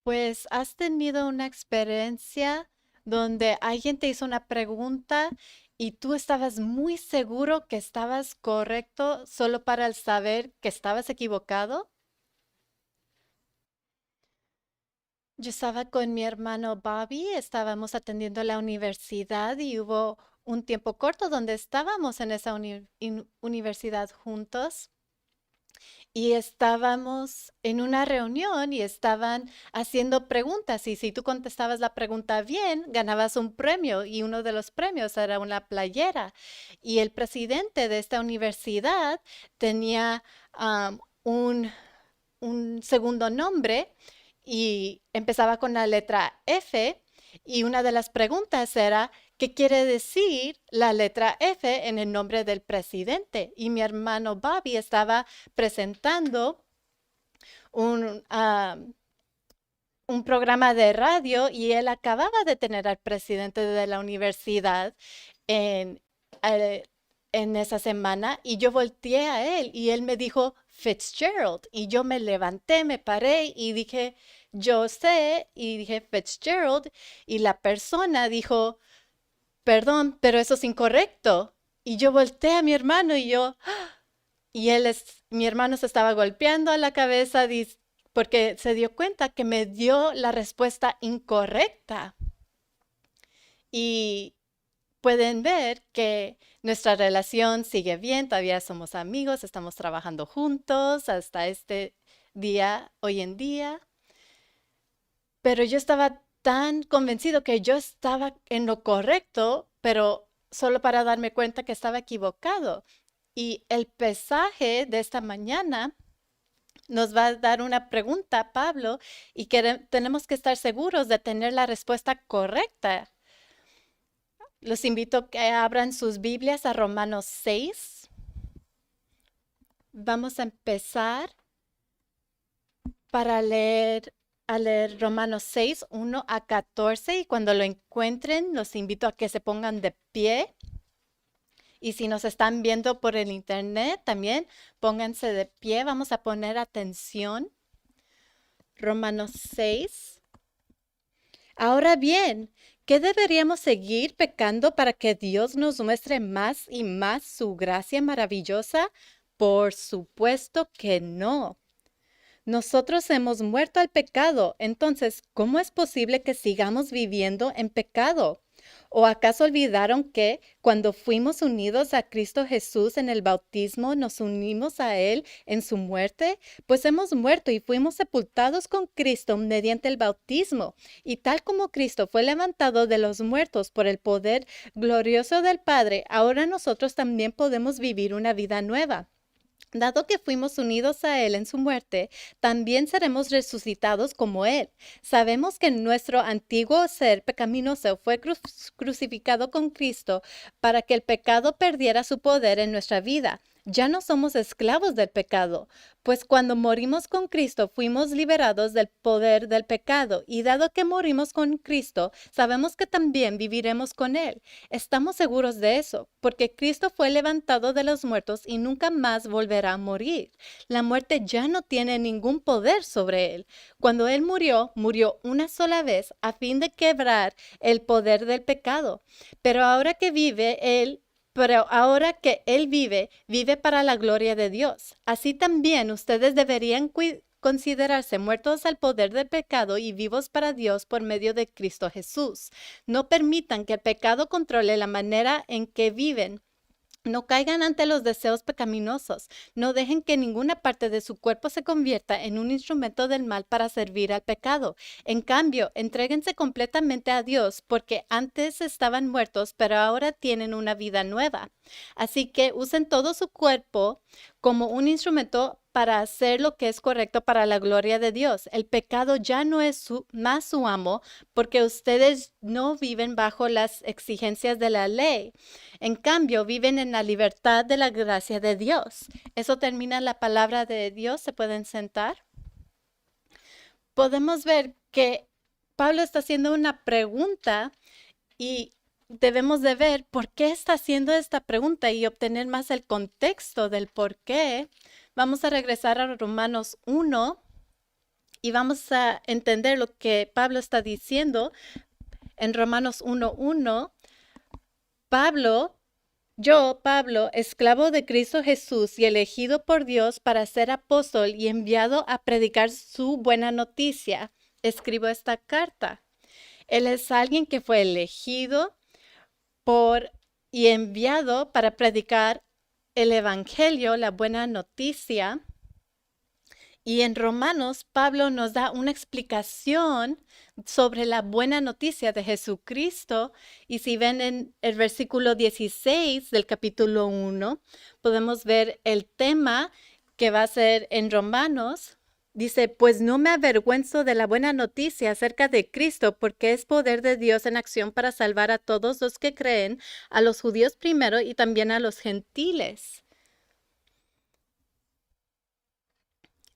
Pues, ¿has tenido una experiencia donde alguien te hizo una pregunta y tú estabas muy seguro que estabas correcto solo para el saber que estabas equivocado? Yo estaba con mi hermano Bobby, estábamos atendiendo la universidad y hubo un tiempo corto donde estábamos en esa universidad juntos. Y estábamos en una reunión y estaban haciendo preguntas y si tú contestabas la pregunta bien, ganabas un premio y uno de los premios era una playera. Y el presidente de esta universidad tenía am, un, un segundo nombre y empezaba con la letra F y una de las preguntas era, ¿qué quiere decir la letra F en el nombre del presidente? Y mi hermano Bobby estaba presentando un, un programa de radio y él acababa de tener al presidente de la universidad en, eh, en esa semana y yo volteé a él y él me dijo Fitzgerald y yo me levanté, me paré y dije, yo sé, y dije Fitzgerald y la persona dijo, perdón, pero eso es incorrecto. Y yo volteé a mi hermano y yo, y mi hermano se estaba golpeando a la cabeza porque se dio cuenta que me dio la respuesta incorrecta. Y pueden ver que nuestra relación sigue bien, todavía somos amigos, estamos trabajando juntos hasta este día, hoy en día. Pero yo estaba tan convencido que yo estaba en lo correcto, pero solo para darme cuenta que estaba equivocado. Y el pesaje de esta mañana nos va a dar una pregunta, Pablo, y tenemos que estar seguros de tener la respuesta correcta. Los invito a que abran sus Biblias a Romanos 6. Vamos a empezar para leer Romanos 6, 1 a 14, y cuando lo encuentren, los invito a que se pongan de pie. Y si nos están viendo por el internet, también pónganse de pie. Vamos a poner atención. Romanos 6. Ahora bien, ¿qué deberíamos seguir pecando para que Dios nos muestre más y más su gracia maravillosa? Por supuesto que no. Nosotros hemos muerto al pecado, entonces, ¿cómo es posible que sigamos viviendo en pecado? ¿O acaso olvidaron que cuando fuimos unidos a Cristo Jesús en el bautismo, nos unimos a Él en su muerte? Pues hemos muerto y fuimos sepultados con Cristo mediante el bautismo. Y tal como Cristo fue levantado de los muertos por el poder glorioso del Padre, ahora nosotros también podemos vivir una vida nueva. Dado que fuimos unidos a Él en su muerte, también seremos resucitados como Él. Sabemos que nuestro antiguo ser pecaminoso fue crucificado con Cristo para que el pecado perdiera su poder en nuestra vida. Ya no somos esclavos del pecado, pues cuando morimos con Cristo fuimos liberados del poder del pecado, y dado que morimos con Cristo, sabemos que también viviremos con Él. Estamos seguros de eso, porque Cristo fue levantado de los muertos y nunca más volverá a morir. La muerte ya no tiene ningún poder sobre Él. Cuando Él murió, murió una sola vez a fin de quebrar el poder del pecado. Pero ahora que Él vive, vive para la gloria de Dios. Así también ustedes deberían considerarse muertos al poder del pecado y vivos para Dios por medio de Cristo Jesús. No permitan que el pecado controle la manera en que viven. No caigan ante los deseos pecaminosos. No dejen que ninguna parte de su cuerpo se convierta en un instrumento del mal para servir al pecado. En cambio, entréguense completamente a Dios, porque antes estaban muertos, pero ahora tienen una vida nueva. Así que usen todo su cuerpo como un instrumento para hacer lo que es correcto para la gloria de Dios. El pecado ya no es más su amo, porque ustedes no viven bajo las exigencias de la ley. En cambio, viven en la libertad de la gracia de Dios. Eso termina la palabra de Dios. ¿Se pueden sentar? Podemos ver que Pablo está haciendo una pregunta y debemos de ver por qué está haciendo esta pregunta y obtener más el contexto del por qué. Vamos a regresar a Romanos 1 y vamos a entender lo que Pablo está diciendo en Romanos 1:1. Pablo, esclavo de Cristo Jesús y elegido por Dios para ser apóstol y enviado a predicar su buena noticia, escribo esta carta. Él es alguien que fue elegido y enviado para predicar el evangelio, la buena noticia. Y en Romanos, Pablo nos da una explicación sobre la buena noticia de Jesucristo. Y si ven en el versículo 16 del capítulo 1, podemos ver el tema que va a ser en Romanos. Dice, pues no me avergüenzo de la buena noticia acerca de Cristo, porque es poder de Dios en acción para salvar a todos los que creen, a los judíos primero y también a los gentiles.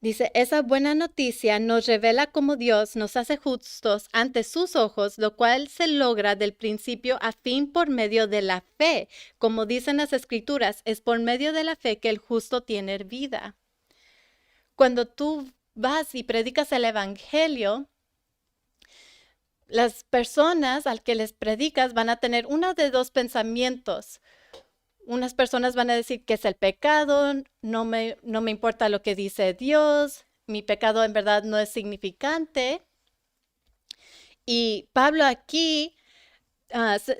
Dice, esa buena noticia nos revela cómo Dios nos hace justos ante sus ojos, lo cual se logra del principio a fin por medio de la fe. Como dicen las Escrituras, es por medio de la fe que el justo tiene vida. Cuando tú vas y predicas el Evangelio, las personas al que les predicas van a tener uno de dos pensamientos. Unas personas van a decir que es el pecado, no me importa lo que dice Dios, mi pecado en verdad no es significante. Y Pablo aquí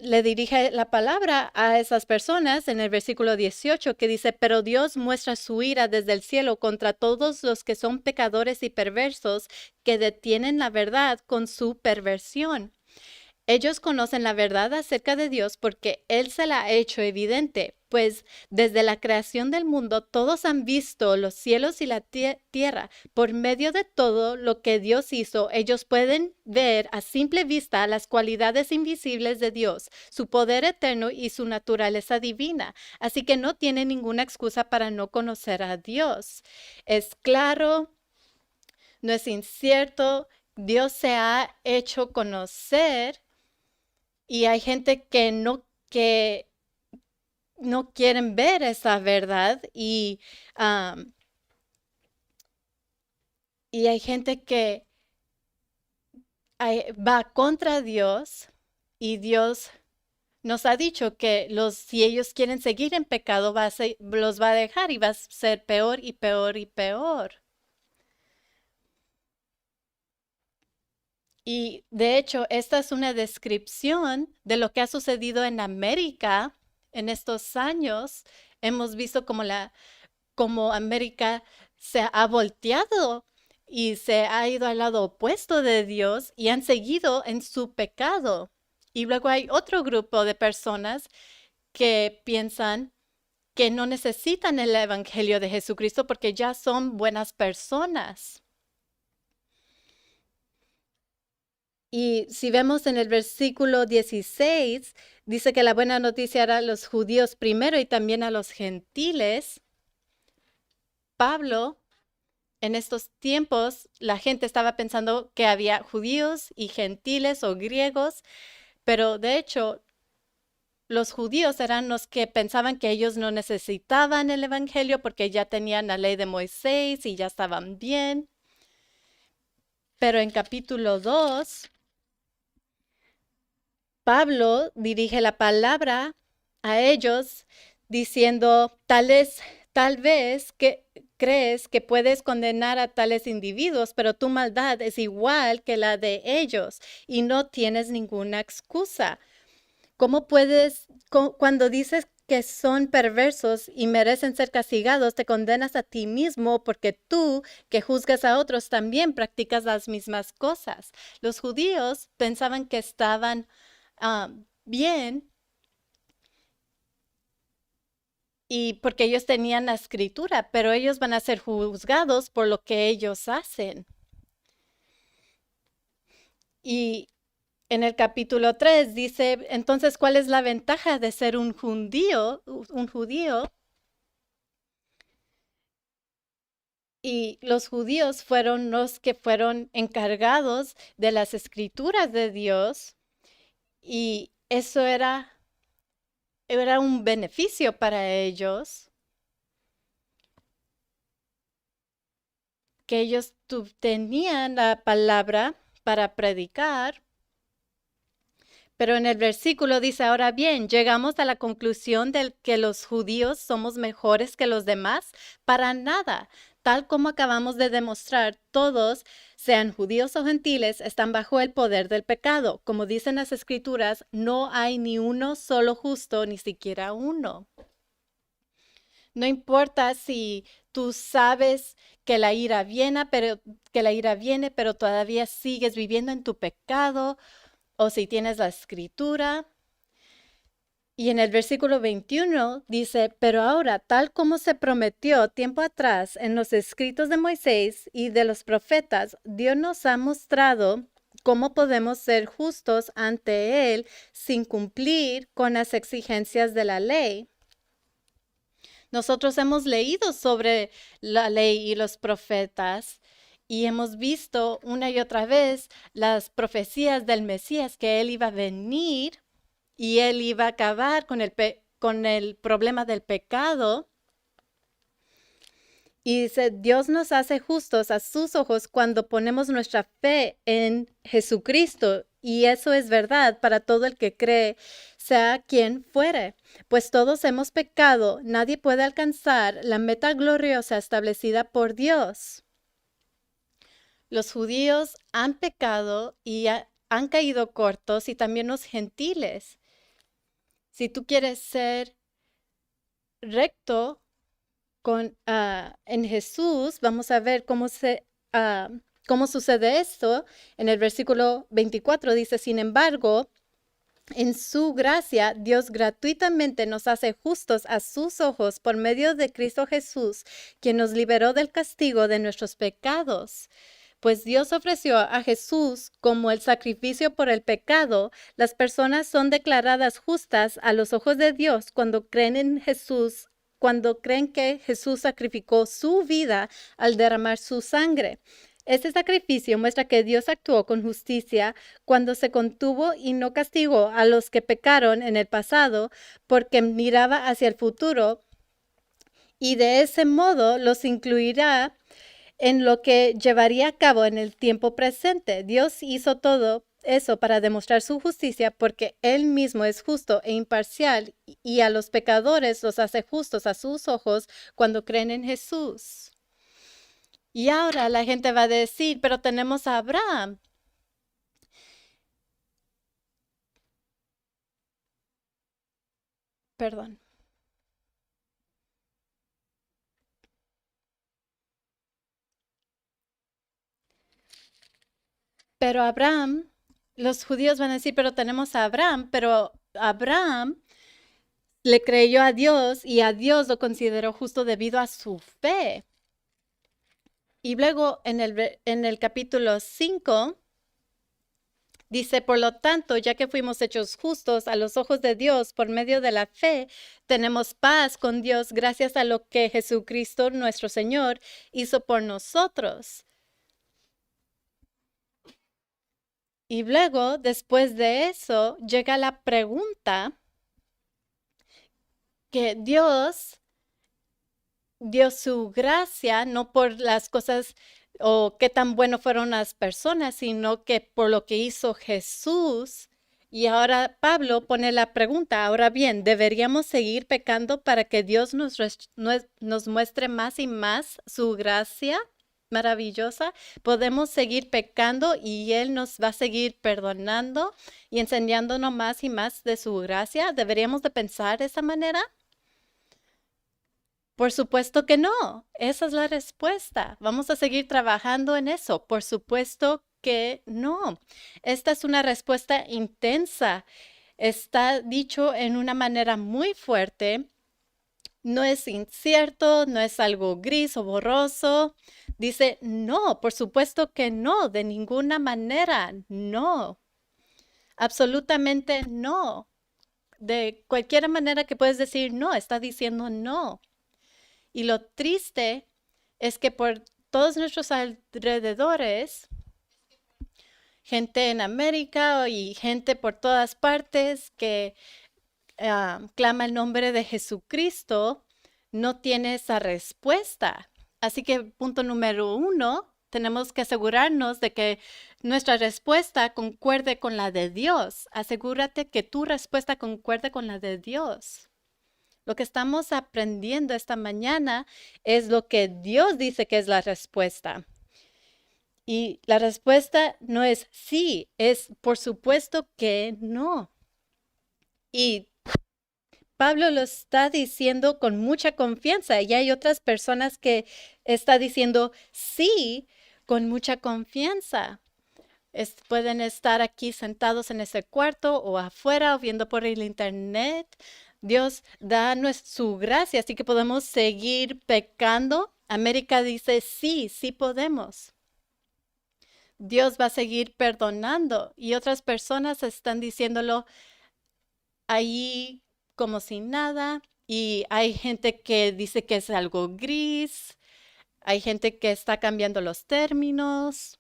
le dirige la palabra a esas personas en el versículo 18 que dice, pero Dios muestra su ira desde el cielo contra todos los que son pecadores y perversos que detienen la verdad con su perversión. Ellos conocen la verdad acerca de Dios porque Él se la ha hecho evidente, pues desde la creación del mundo todos han visto los cielos y la tierra. Por medio de todo lo que Dios hizo, ellos pueden ver a simple vista las cualidades invisibles de Dios, su poder eterno y su naturaleza divina. Así que no tienen ninguna excusa para no conocer a Dios. Es claro, no es incierto, Dios se ha hecho conocer. Y hay gente que no quieren ver esa verdad y hay gente que va contra Dios y Dios nos ha dicho que si ellos quieren seguir en pecado, los va a dejar y va a ser peor y peor y peor. Y de hecho, esta es una descripción de lo que ha sucedido en América en estos años. Hemos visto como América se ha volteado y se ha ido al lado opuesto de Dios y han seguido en su pecado. Y luego hay otro grupo de personas que piensan que no necesitan el Evangelio de Jesucristo porque ya son buenas personas. Y si vemos en el versículo 16, dice que la buena noticia era a los judíos primero y también a los gentiles. Pablo, en estos tiempos, la gente estaba pensando que había judíos y gentiles o griegos, pero de hecho, los judíos eran los que pensaban que ellos no necesitaban el evangelio porque ya tenían la ley de Moisés y ya estaban bien. Pero en capítulo 2, Pablo dirige la palabra a ellos diciendo, tal vez que crees que puedes condenar a tales individuos, pero tu maldad es igual que la de ellos y no tienes ninguna excusa. ¿Cómo puedes, cuando dices que son perversos y merecen ser castigados, te condenas a ti mismo porque tú, que juzgas a otros, también practicas las mismas cosas? Los judíos pensaban que estaban bien y porque ellos tenían la escritura, pero ellos van a ser juzgados por lo que ellos hacen. Y en el capítulo 3 dice, entonces, ¿cuál es la ventaja de ser un judío? Y los judíos fueron los que fueron encargados de las escrituras de Dios y eso era un beneficio para ellos que ellos tenían la palabra para predicar, pero en el versículo dice, ahora bien, llegamos a la conclusión de que los judíos somos mejores que los demás. Para nada. Tal como acabamos de demostrar, todos, sean judíos o gentiles, están bajo el poder del pecado. Como dicen las escrituras, no hay ni uno solo justo, ni siquiera uno. No importa si tú sabes que la ira viene, pero todavía sigues viviendo en tu pecado, o si tienes la escritura. Y en el versículo 21 dice, pero ahora, tal como se prometió tiempo atrás en los escritos de Moisés y de los profetas, Dios nos ha mostrado cómo podemos ser justos ante Él sin cumplir con las exigencias de la ley. Nosotros hemos leído sobre la ley y los profetas y hemos visto una y otra vez las profecías del Mesías, que Él iba a venir y Él iba a acabar con el problema del pecado. Y dice, Dios nos hace justos a sus ojos cuando ponemos nuestra fe en Jesucristo. Y eso es verdad para todo el que cree, sea quien fuere. Pues todos hemos pecado, nadie puede alcanzar la meta gloriosa establecida por Dios. Los judíos han pecado y han caído cortos, y también los gentiles. Si tú quieres ser recto en Jesús, vamos a ver cómo sucede esto. En el versículo 24 dice, sin embargo, en su gracia, Dios gratuitamente nos hace justos a sus ojos por medio de Cristo Jesús, quien nos liberó del castigo de nuestros pecados. Pues Dios ofreció a Jesús como el sacrificio por el pecado. Las personas son declaradas justas a los ojos de Dios cuando creen en Jesús, cuando creen que Jesús sacrificó su vida al derramar su sangre. Este sacrificio muestra que Dios actuó con justicia cuando se contuvo y no castigó a los que pecaron en el pasado, porque miraba hacia el futuro y de ese modo los incluirá en lo que llevaría a cabo en el tiempo presente. Dios hizo todo eso para demostrar su justicia porque Él mismo es justo e imparcial, y a los pecadores los hace justos a sus ojos cuando creen en Jesús. Y ahora la gente va a decir, pero tenemos a Abraham. Perdón. Pero Abraham, los judíos van a decir, pero tenemos a Abraham, pero Abraham le creyó a Dios y a Dios lo consideró justo debido a su fe. Y luego en el capítulo 5 dice, por lo tanto, ya que fuimos hechos justos a los ojos de Dios por medio de la fe, tenemos paz con Dios gracias a lo que Jesucristo nuestro Señor hizo por nosotros. Y luego, después de eso, llega la pregunta que Dios dio su gracia no por las cosas o qué tan bueno fueron las personas, sino que por lo que hizo Jesús. Y ahora Pablo pone la pregunta, ahora bien, ¿deberíamos seguir pecando para que Dios nos muestre más y más su gracia maravillosa? ¿Podemos seguir pecando y Él nos va a seguir perdonando y enseñándonos más y más de su gracia? ¿Deberíamos de pensar de esa manera? Por supuesto que no. Esa es la respuesta. Vamos a seguir trabajando en eso. Por supuesto que no. Esta es una respuesta intensa. Está dicho en una manera muy fuerte. No es incierto, no es algo gris o borroso. Dice, no, por supuesto que no, de ninguna manera, no. Absolutamente no. De cualquier manera que puedes decir no, está diciendo no. Y lo triste es que por todos nuestros alrededores, gente en América y gente por todas partes que clama el nombre de Jesucristo, no tiene esa respuesta. Así que punto número uno, tenemos que asegurarnos de que nuestra respuesta concuerde con la de Dios. Asegúrate que tu respuesta concuerde con la de Dios. Lo que estamos aprendiendo esta mañana es lo que Dios dice que es la respuesta. Y la respuesta no es sí, es por supuesto que no. Y Pablo lo está diciendo con mucha confianza y hay otras personas que está diciendo sí con mucha confianza. Pueden estar aquí sentados en ese cuarto o afuera o viendo por el internet. Dios da su gracia, así que podemos seguir pecando. América dice sí, sí podemos. Dios va a seguir perdonando y otras personas están diciéndolo ahí como si nada. Y hay gente que dice que es algo gris. Hay gente que está cambiando los términos.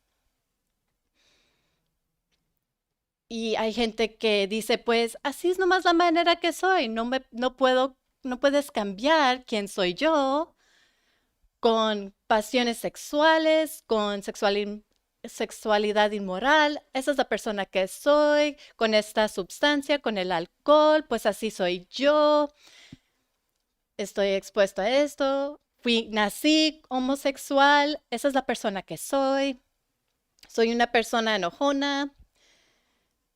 Y hay gente que dice, pues así es nomás la manera que soy. No puedes cambiar quién soy yo con pasiones sexuales, con sexualidad inmoral. Esa es la persona que soy, con esta sustancia, con el alcohol, pues así soy yo. Estoy expuesto a esto. Nací homosexual. Esa es la persona que soy. Soy una persona enojona.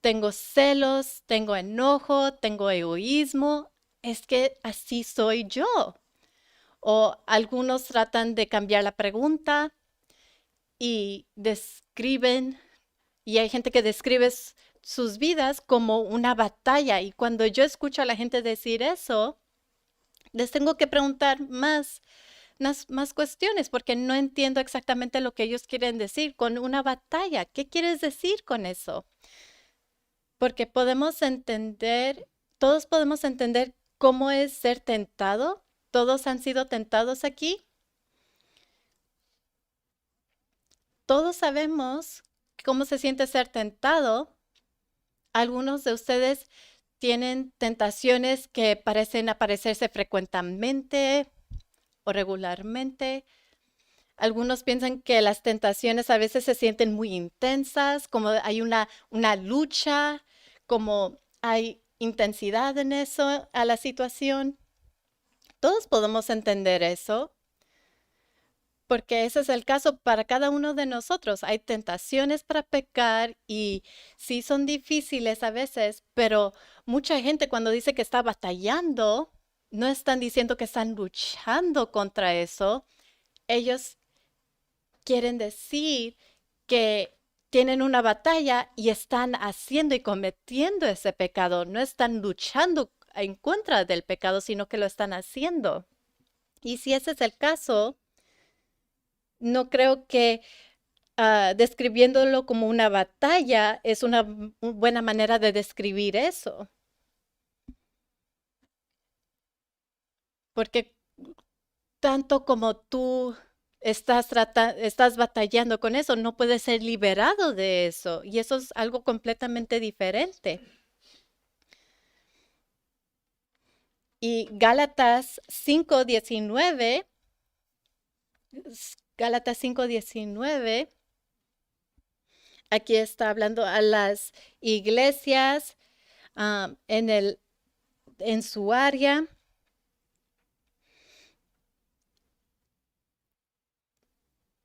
Tengo celos, tengo enojo, tengo egoísmo. Es que así soy yo. O algunos tratan de cambiar la pregunta y describen, y hay gente que describe sus vidas como una batalla. Y cuando yo escucho a la gente decir eso, les tengo que preguntar más cuestiones porque no entiendo exactamente lo que ellos quieren decir con una batalla. ¿Qué quieres decir con eso? Porque todos podemos entender cómo es ser tentado. Todos han sido tentados aquí. Todos sabemos cómo se siente ser tentado. Algunos de ustedes tienen tentaciones que parecen aparecerse frecuentemente o regularmente. Algunos piensan que las tentaciones a veces se sienten muy intensas, como hay una lucha, como hay intensidad en eso, a la situación. Todos podemos entender eso, porque ese es el caso para cada uno de nosotros. Hay tentaciones para pecar y sí son difíciles a veces, pero mucha gente cuando dice que está batallando, no están diciendo que están luchando contra eso. Ellos quieren decir que tienen una batalla y están haciendo y cometiendo ese pecado. No están luchando en contra del pecado, sino que lo están haciendo. Y si ese es el caso, no creo que describiéndolo como una batalla es una buena manera de describir eso. Porque tanto como tú estás batallando con eso, no puedes ser liberado de eso. Y eso es algo completamente diferente. Y Gálatas 5:19, aquí está hablando a las iglesias en su área.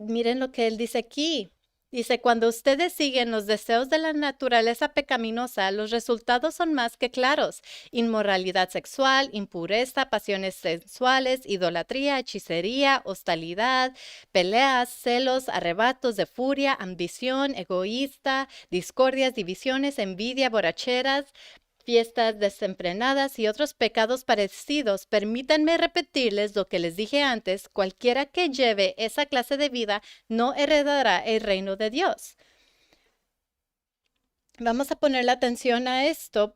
Miren lo que él dice aquí. Dice, cuando ustedes siguen los deseos de la naturaleza pecaminosa, los resultados son más que claros. Inmoralidad sexual, impureza, pasiones sensuales, idolatría, hechicería, hostilidad, peleas, celos, arrebatos de furia, ambición, egoísta, discordias, divisiones, envidia, borracheras, fiestas desenfrenadas y otros pecados parecidos. Permítanme repetirles lo que les dije antes, cualquiera que lleve esa clase de vida no heredará el reino de Dios. Vamos a poner la atención a esto.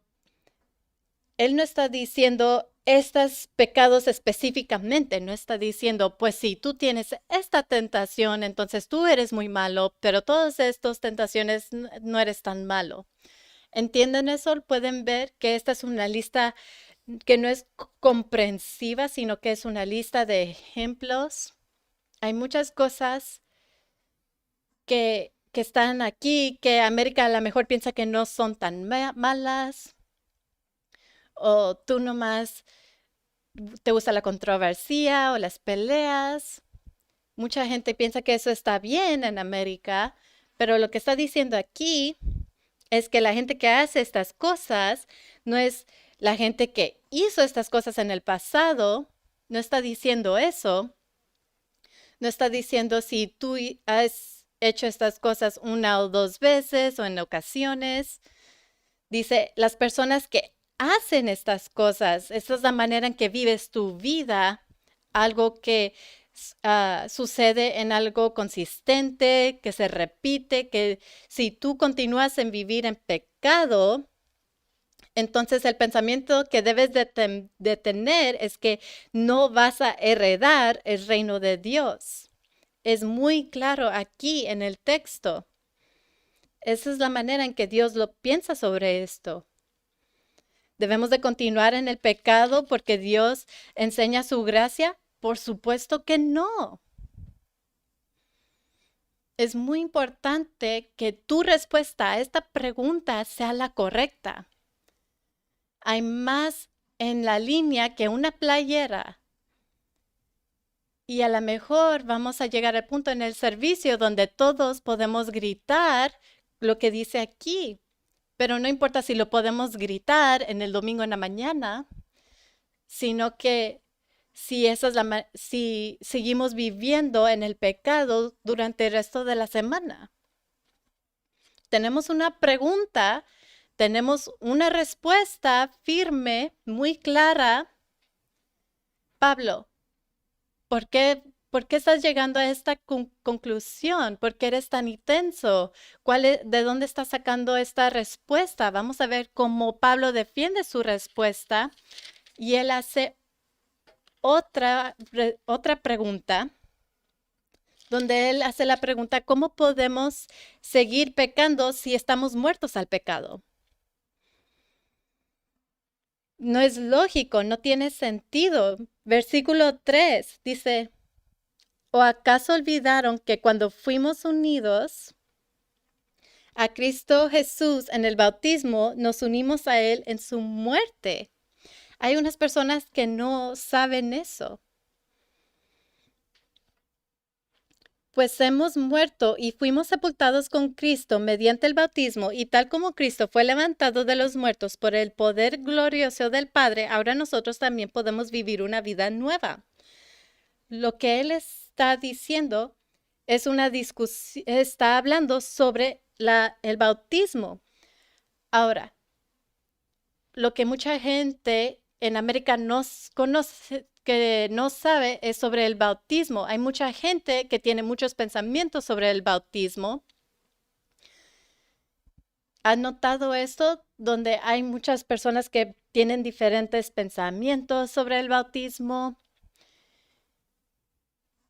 Él no está diciendo estos pecados específicamente, no está diciendo, pues si tú tienes esta tentación, entonces tú eres muy malo, pero todas estas tentaciones no eres tan malo. ¿Entienden eso? Pueden ver que esta es una lista que no es comprensiva, sino que es una lista de ejemplos. Hay muchas cosas que están aquí, que América a lo mejor piensa que no son tan malas, o tú nomás te gusta la controversia o las peleas. Mucha gente piensa que eso está bien en América, pero lo que está diciendo aquí es que la gente que hace estas cosas no es la gente que hizo estas cosas en el pasado, no está diciendo eso, no está diciendo si tú has hecho estas cosas una o dos veces o en ocasiones. Dice, las personas que hacen estas cosas, esa es la manera en que vives tu vida, algo que sucede en algo consistente, que se repite, que si tú continúas en vivir en pecado, entonces el pensamiento que debes de tener es que no vas a heredar el reino de Dios. Es muy claro aquí en el texto. Esa es la manera en que Dios lo piensa sobre esto. ¿Debemos de continuar en el pecado porque Dios enseña su gracia? Por supuesto que no. Es muy importante que tu respuesta a esta pregunta sea la correcta. Hay más en la línea que una playera. Y a lo mejor vamos a llegar al punto en el servicio donde todos podemos gritar lo que dice aquí. Pero no importa si lo podemos gritar en el domingo en la mañana, sino que si seguimos viviendo en el pecado durante el resto de la semana. Tenemos una pregunta, tenemos una respuesta firme, muy clara. Pablo, ¿por qué estás llegando a esta conclusión? ¿Por qué eres tan intenso? ¿De dónde estás sacando esta respuesta? Vamos a ver cómo Pablo defiende su respuesta y él hace otra pregunta, donde él hace la pregunta, ¿cómo podemos seguir pecando si estamos muertos al pecado? No es lógico, no tiene sentido. Versículo 3 dice, ¿o acaso olvidaron que cuando fuimos unidos a Cristo Jesús en el bautismo, nos unimos a Él en su muerte? Hay unas personas que no saben eso. Pues hemos muerto y fuimos sepultados con Cristo mediante el bautismo, y tal como Cristo fue levantado de los muertos por el poder glorioso del Padre, ahora nosotros también podemos vivir una vida nueva. Lo que él está diciendo es una discusión, está hablando sobre el bautismo. Ahora, lo que mucha gente en América no conoce, que no sabe, es sobre el bautismo. Hay mucha gente que tiene muchos pensamientos sobre el bautismo. ¿Han notado esto? Donde hay muchas personas que tienen diferentes pensamientos sobre el bautismo.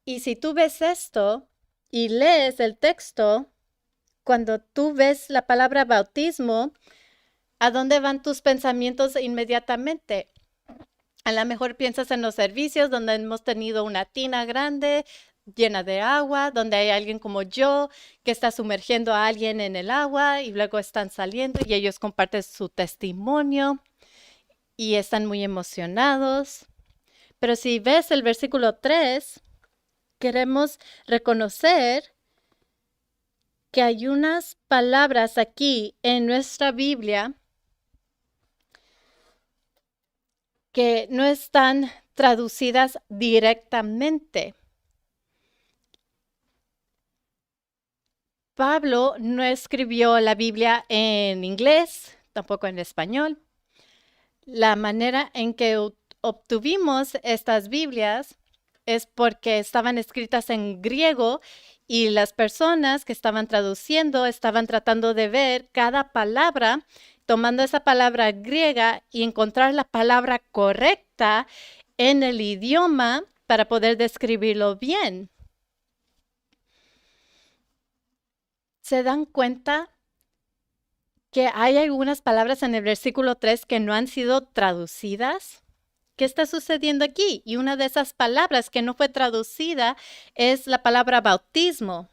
Y si tú ves esto y lees el texto, cuando tú ves la palabra bautismo, ¿a dónde van tus pensamientos inmediatamente? A lo mejor piensas en los servicios donde hemos tenido una tina grande llena de agua, donde hay alguien como yo que está sumergiendo a alguien en el agua y luego están saliendo y ellos comparten su testimonio y están muy emocionados. Pero si ves el versículo 3, queremos reconocer que hay unas palabras aquí en nuestra Biblia que no están traducidas directamente. Pablo no escribió la Biblia en inglés, tampoco en español. La manera en que obtuvimos estas Biblias es porque estaban escritas en griego y las personas que estaban traduciendo estaban tratando de ver cada palabra, tomando esa palabra griega y encontrar la palabra correcta en el idioma para poder describirlo bien. ¿Se dan cuenta que hay algunas palabras en el versículo 3 que no han sido traducidas? ¿qué está sucediendo aquí? Y una de esas palabras que no fue traducida es la palabra bautismo.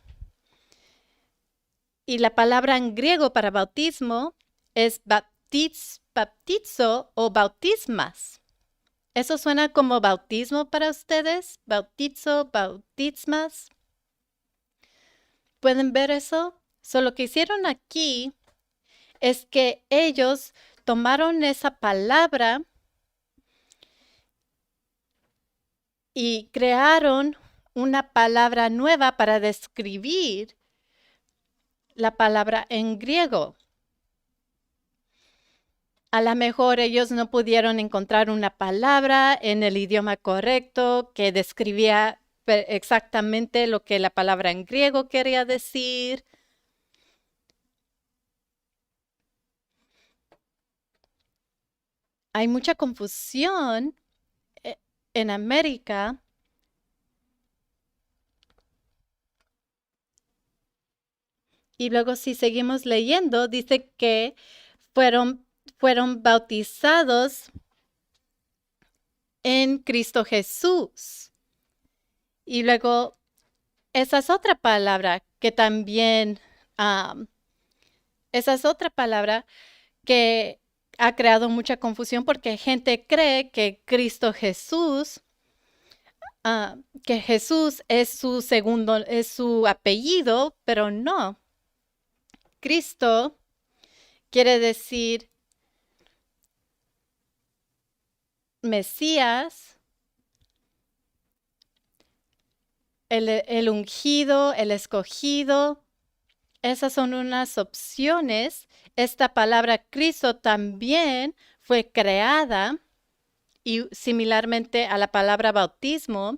Y la palabra en griego para bautismo es baptizo o bautismas. ¿Eso suena como bautismo para ustedes? Bautizo, bautismas. ¿Pueden ver eso? Lo que hicieron aquí es que ellos tomaron esa palabra y crearon una palabra nueva para describir la palabra en griego. A lo mejor ellos no pudieron encontrar una palabra en el idioma correcto que describía exactamente lo que la palabra en griego quería decir. Hay mucha confusión en América. Y luego si seguimos leyendo, dice que fueron bautizados en Cristo Jesús. Y luego, esa es otra palabra que también, esa es otra palabra que ha creado mucha confusión porque gente cree que Cristo Jesús, que Jesús es su segundo, es su apellido, pero no. Cristo quiere decir Mesías, el ungido, el escogido. Esas son unas opciones. Esta palabra Cristo también fue creada y similarmente a la palabra bautismo.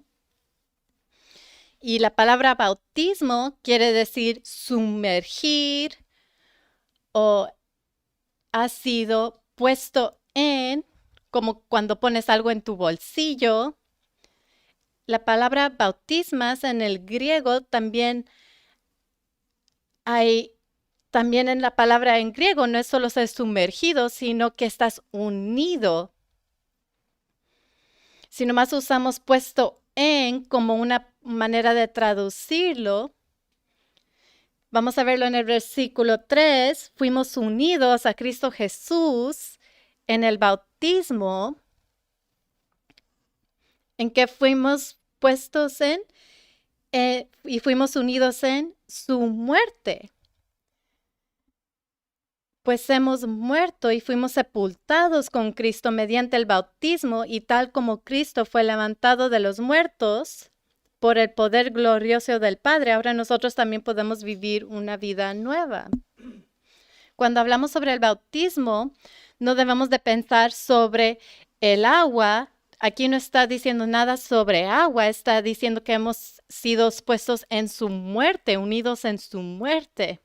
Y la palabra bautismo quiere decir sumergir o ha sido puesto en, como cuando pones algo en tu bolsillo. La palabra bautismas en el griego también hay, también en la palabra en griego no es solo ser sumergido, sino que estás unido. Si nomás usamos puesto en como una manera de traducirlo, vamos a verlo en el versículo 3, fuimos unidos a Cristo Jesús en el bautismo, en que fuimos puestos en y fuimos unidos en su muerte. Pues hemos muerto y fuimos sepultados con Cristo mediante el bautismo, y tal como Cristo fue levantado de los muertos por el poder glorioso del Padre, ahora nosotros también podemos vivir una vida nueva. Cuando hablamos sobre el bautismo, no debemos de pensar sobre el agua. Aquí no está diciendo nada sobre agua, está diciendo que hemos sido puestos en su muerte, unidos en su muerte.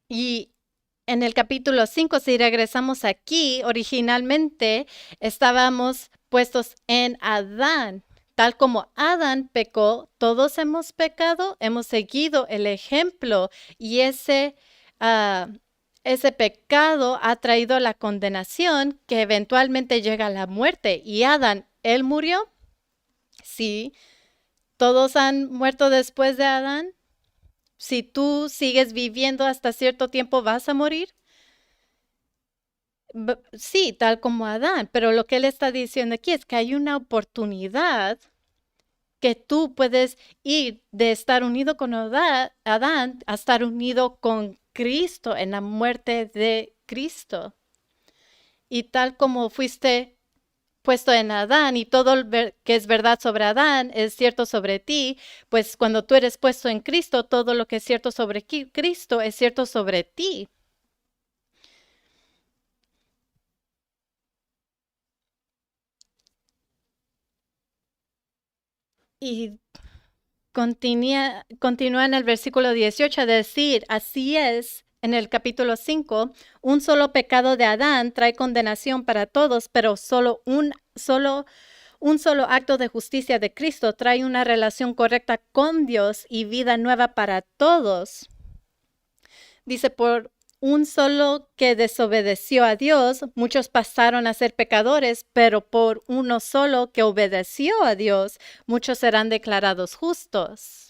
Y en el capítulo 5, si regresamos aquí, originalmente estábamos puestos en Adán. Tal como Adán pecó, todos hemos pecado, hemos seguido el ejemplo y ese pecado ha traído la condenación que eventualmente llega a la muerte. Y Adán, ¿él murió? Sí. ¿Todos han muerto después de Adán? Si tú sigues viviendo hasta cierto tiempo, ¿vas a morir? Sí, tal como Adán, pero lo que él está diciendo aquí es que hay una oportunidad que tú puedes ir de estar unido con Adán a estar unido con Cristo en la muerte de Cristo. Y tal como fuiste puesto en Adán y todo que es verdad sobre Adán es cierto sobre ti, pues cuando tú eres puesto en Cristo, todo lo que es cierto sobre Cristo es cierto sobre ti. Y continúa en el versículo 18 a decir, así es, en el capítulo 5, un solo pecado de Adán trae condenación para todos, pero un solo acto de justicia de Cristo trae una relación correcta con Dios y vida nueva para todos. Dice, por un solo que desobedeció a Dios, muchos pasaron a ser pecadores, pero por uno solo que obedeció a Dios, muchos serán declarados justos.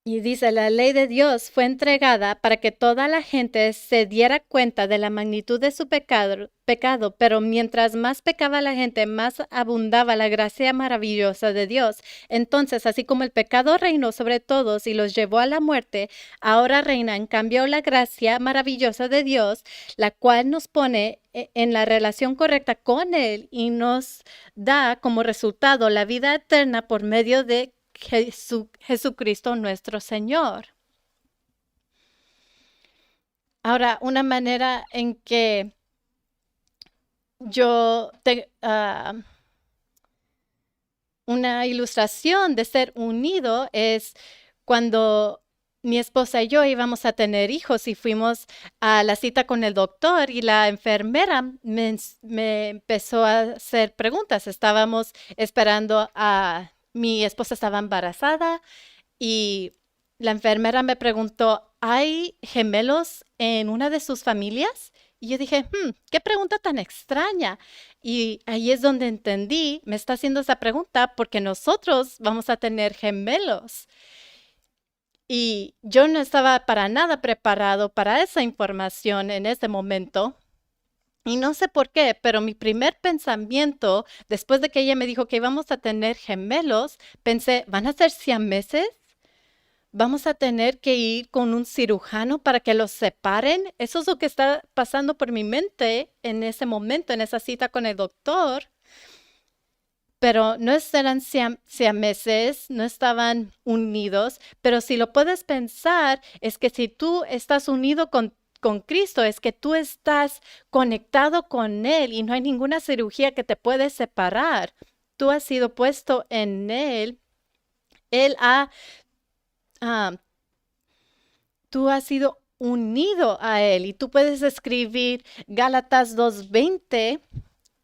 Y dice, la ley de Dios fue entregada para que toda la gente se diera cuenta de la magnitud de su pecado, pero mientras más pecaba la gente, más abundaba la gracia maravillosa de Dios. Entonces, así como el pecado reinó sobre todos y los llevó a la muerte, ahora reina en cambio la gracia maravillosa de Dios, la cual nos pone en la relación correcta con Él y nos da como resultado la vida eterna por medio de Jesucristo nuestro Señor. Ahora, una manera en que una ilustración de ser unido es cuando mi esposa y yo íbamos a tener hijos y fuimos a la cita con el doctor y la enfermera me empezó a hacer preguntas. Estábamos esperando mi esposa estaba embarazada y la enfermera me preguntó, ¿hay gemelos en una de sus familias? Y yo dije, qué pregunta tan extraña. Y ahí es donde entendí, me está haciendo esa pregunta porque nosotros vamos a tener gemelos. Y yo no estaba para nada preparado para esa información en ese momento. Y no sé por qué, pero mi primer pensamiento, después de que ella me dijo que íbamos a tener gemelos, pensé, ¿van a ser siameses? ¿Vamos a tener que ir con un cirujano para que los separen? Eso es lo que está pasando por mi mente en ese momento, en esa cita con el doctor. Pero no eran siameses, no estaban unidos, pero si lo puedes pensar, es que si tú estás unido con Cristo, es que tú estás conectado con Él y no hay ninguna cirugía que te puede separar. Tú has sido puesto en Él. Él ha, ah, tú has sido unido a Él y tú puedes escribir Gálatas 2:20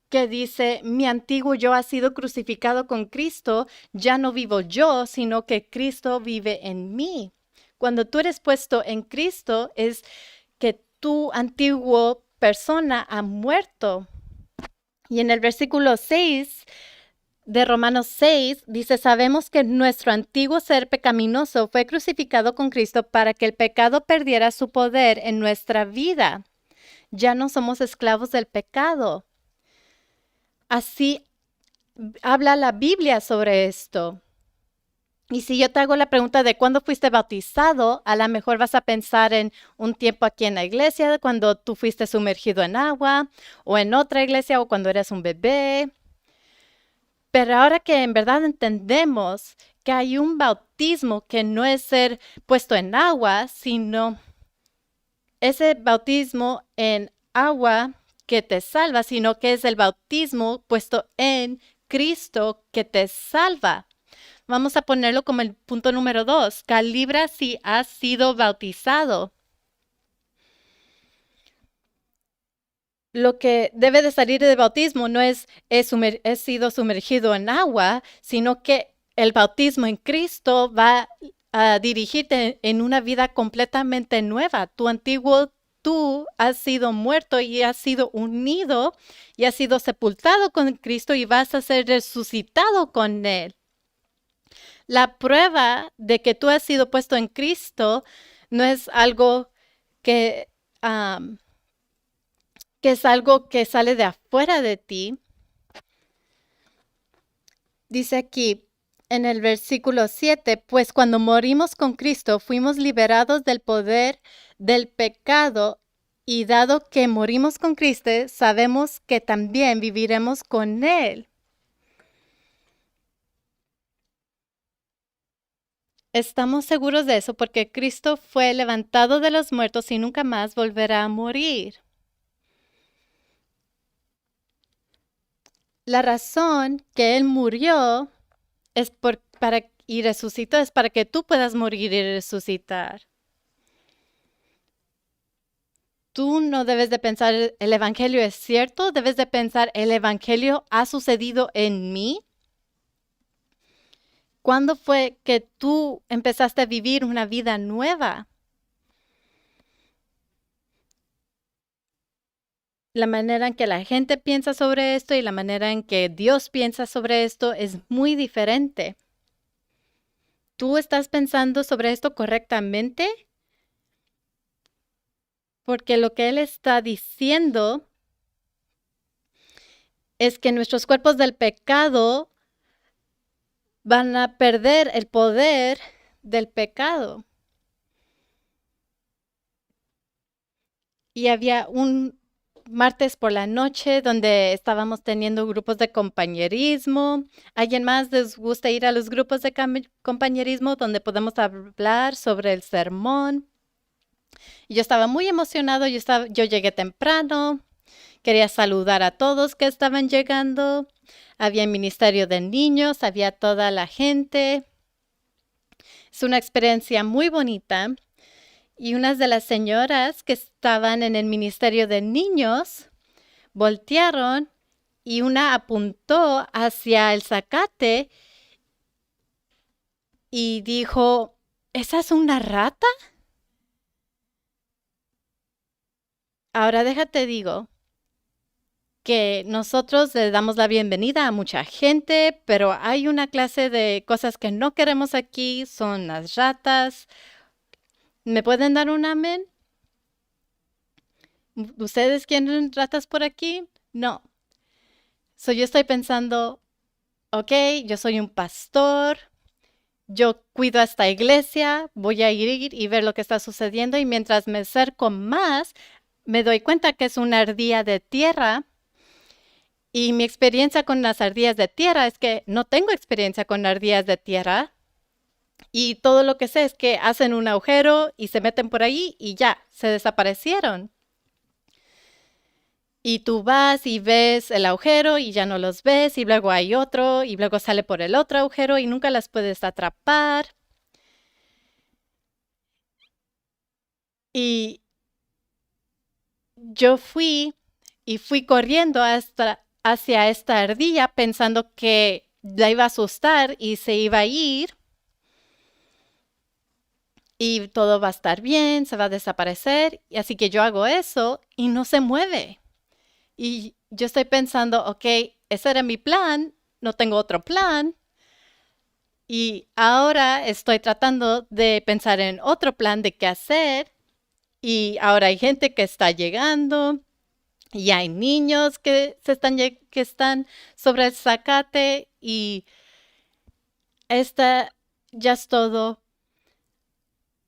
que dice, mi antiguo yo ha sido crucificado con Cristo, ya no vivo yo, sino que Cristo vive en mí. Cuando tú eres puesto en Cristo, es que tu antiguo persona ha muerto. Y en el versículo 6 de Romanos 6 dice, sabemos que nuestro antiguo ser pecaminoso fue crucificado con Cristo para que el pecado perdiera su poder en nuestra vida. Ya no somos esclavos del pecado. Así habla la Biblia sobre esto. Y si yo te hago la pregunta de cuándo fuiste bautizado, a lo mejor vas a pensar en un tiempo aquí en la iglesia, cuando tú fuiste sumergido en agua, o en otra iglesia, o cuando eras un bebé. Pero ahora que en verdad entendemos que hay un bautismo que no es ser puesto en agua, sino ese bautismo en agua que te salva, sino que es el bautismo puesto en Cristo que te salva. Vamos a ponerlo como el punto número 2. Calibra si has sido bautizado. Lo que debe de salir del bautismo no es he sido sumergido en agua, sino que el bautismo en Cristo va a dirigirte en una vida completamente nueva. Tu antiguo tú has sido muerto y has sido unido y has sido sepultado con Cristo y vas a ser resucitado con Él. La prueba de que tú has sido puesto en Cristo no es algo que, que es algo que sale de afuera de ti. Dice aquí en el versículo 7, pues cuando morimos con Cristo fuimos liberados del poder del pecado y dado que morimos con Cristo, sabemos que también viviremos con Él. Estamos seguros de eso porque Cristo fue levantado de los muertos y nunca más volverá a morir. La razón que Él murió es y resucitó es para que tú puedas morir y resucitar. Tú no debes de pensar el evangelio es cierto, debes de pensar el evangelio ha sucedido en mí. ¿Cuándo fue que tú empezaste a vivir una vida nueva? La manera en que la gente piensa sobre esto y la manera en que Dios piensa sobre esto es muy diferente. ¿Tú estás pensando sobre esto correctamente? Porque lo que Él está diciendo es que nuestros cuerpos del pecado van a perder el poder del pecado. Y había un martes por la noche donde estábamos teniendo grupos de compañerismo. ¿Alguien más les gusta ir a los grupos de compañerismo donde podemos hablar sobre el sermón? Y yo estaba muy emocionado, yo llegué temprano, quería saludar a todos que estaban llegando. Había el ministerio de niños, había toda la gente. Es una experiencia muy bonita. Y unas de las señoras que estaban en el ministerio de niños voltearon y una apuntó hacia el zacate y dijo, ¿esa es una rata? Ahora déjate digo que nosotros le damos la bienvenida a mucha gente, pero hay una clase de cosas que no queremos aquí, son las ratas. ¿Me pueden dar un amén? ¿Ustedes quieren ratas por aquí? No. Yo estoy pensando, ok, yo soy un pastor, yo cuido a esta iglesia, voy a ir y ver lo que está sucediendo y mientras me acerco más, me doy cuenta que es una ardilla de tierra y mi experiencia con las ardillas de tierra es que no tengo experiencia con ardillas de tierra y todo lo que sé es que hacen un agujero y se meten por ahí y ya, se desaparecieron. Y tú vas y ves el agujero y ya no los ves y luego hay otro y luego sale por el otro agujero y nunca las puedes atrapar. Y yo fui corriendo hacia esta ardilla pensando que la iba a asustar y se iba a ir y todo va a estar bien, se va a desaparecer. Y así que yo hago eso y no se mueve. Y yo estoy pensando, ok, ese era mi plan, no tengo otro plan. Y ahora estoy tratando de pensar en otro plan de qué hacer. Y ahora hay gente que está llegando y hay niños que están sobre el zacate y esta ya es todo.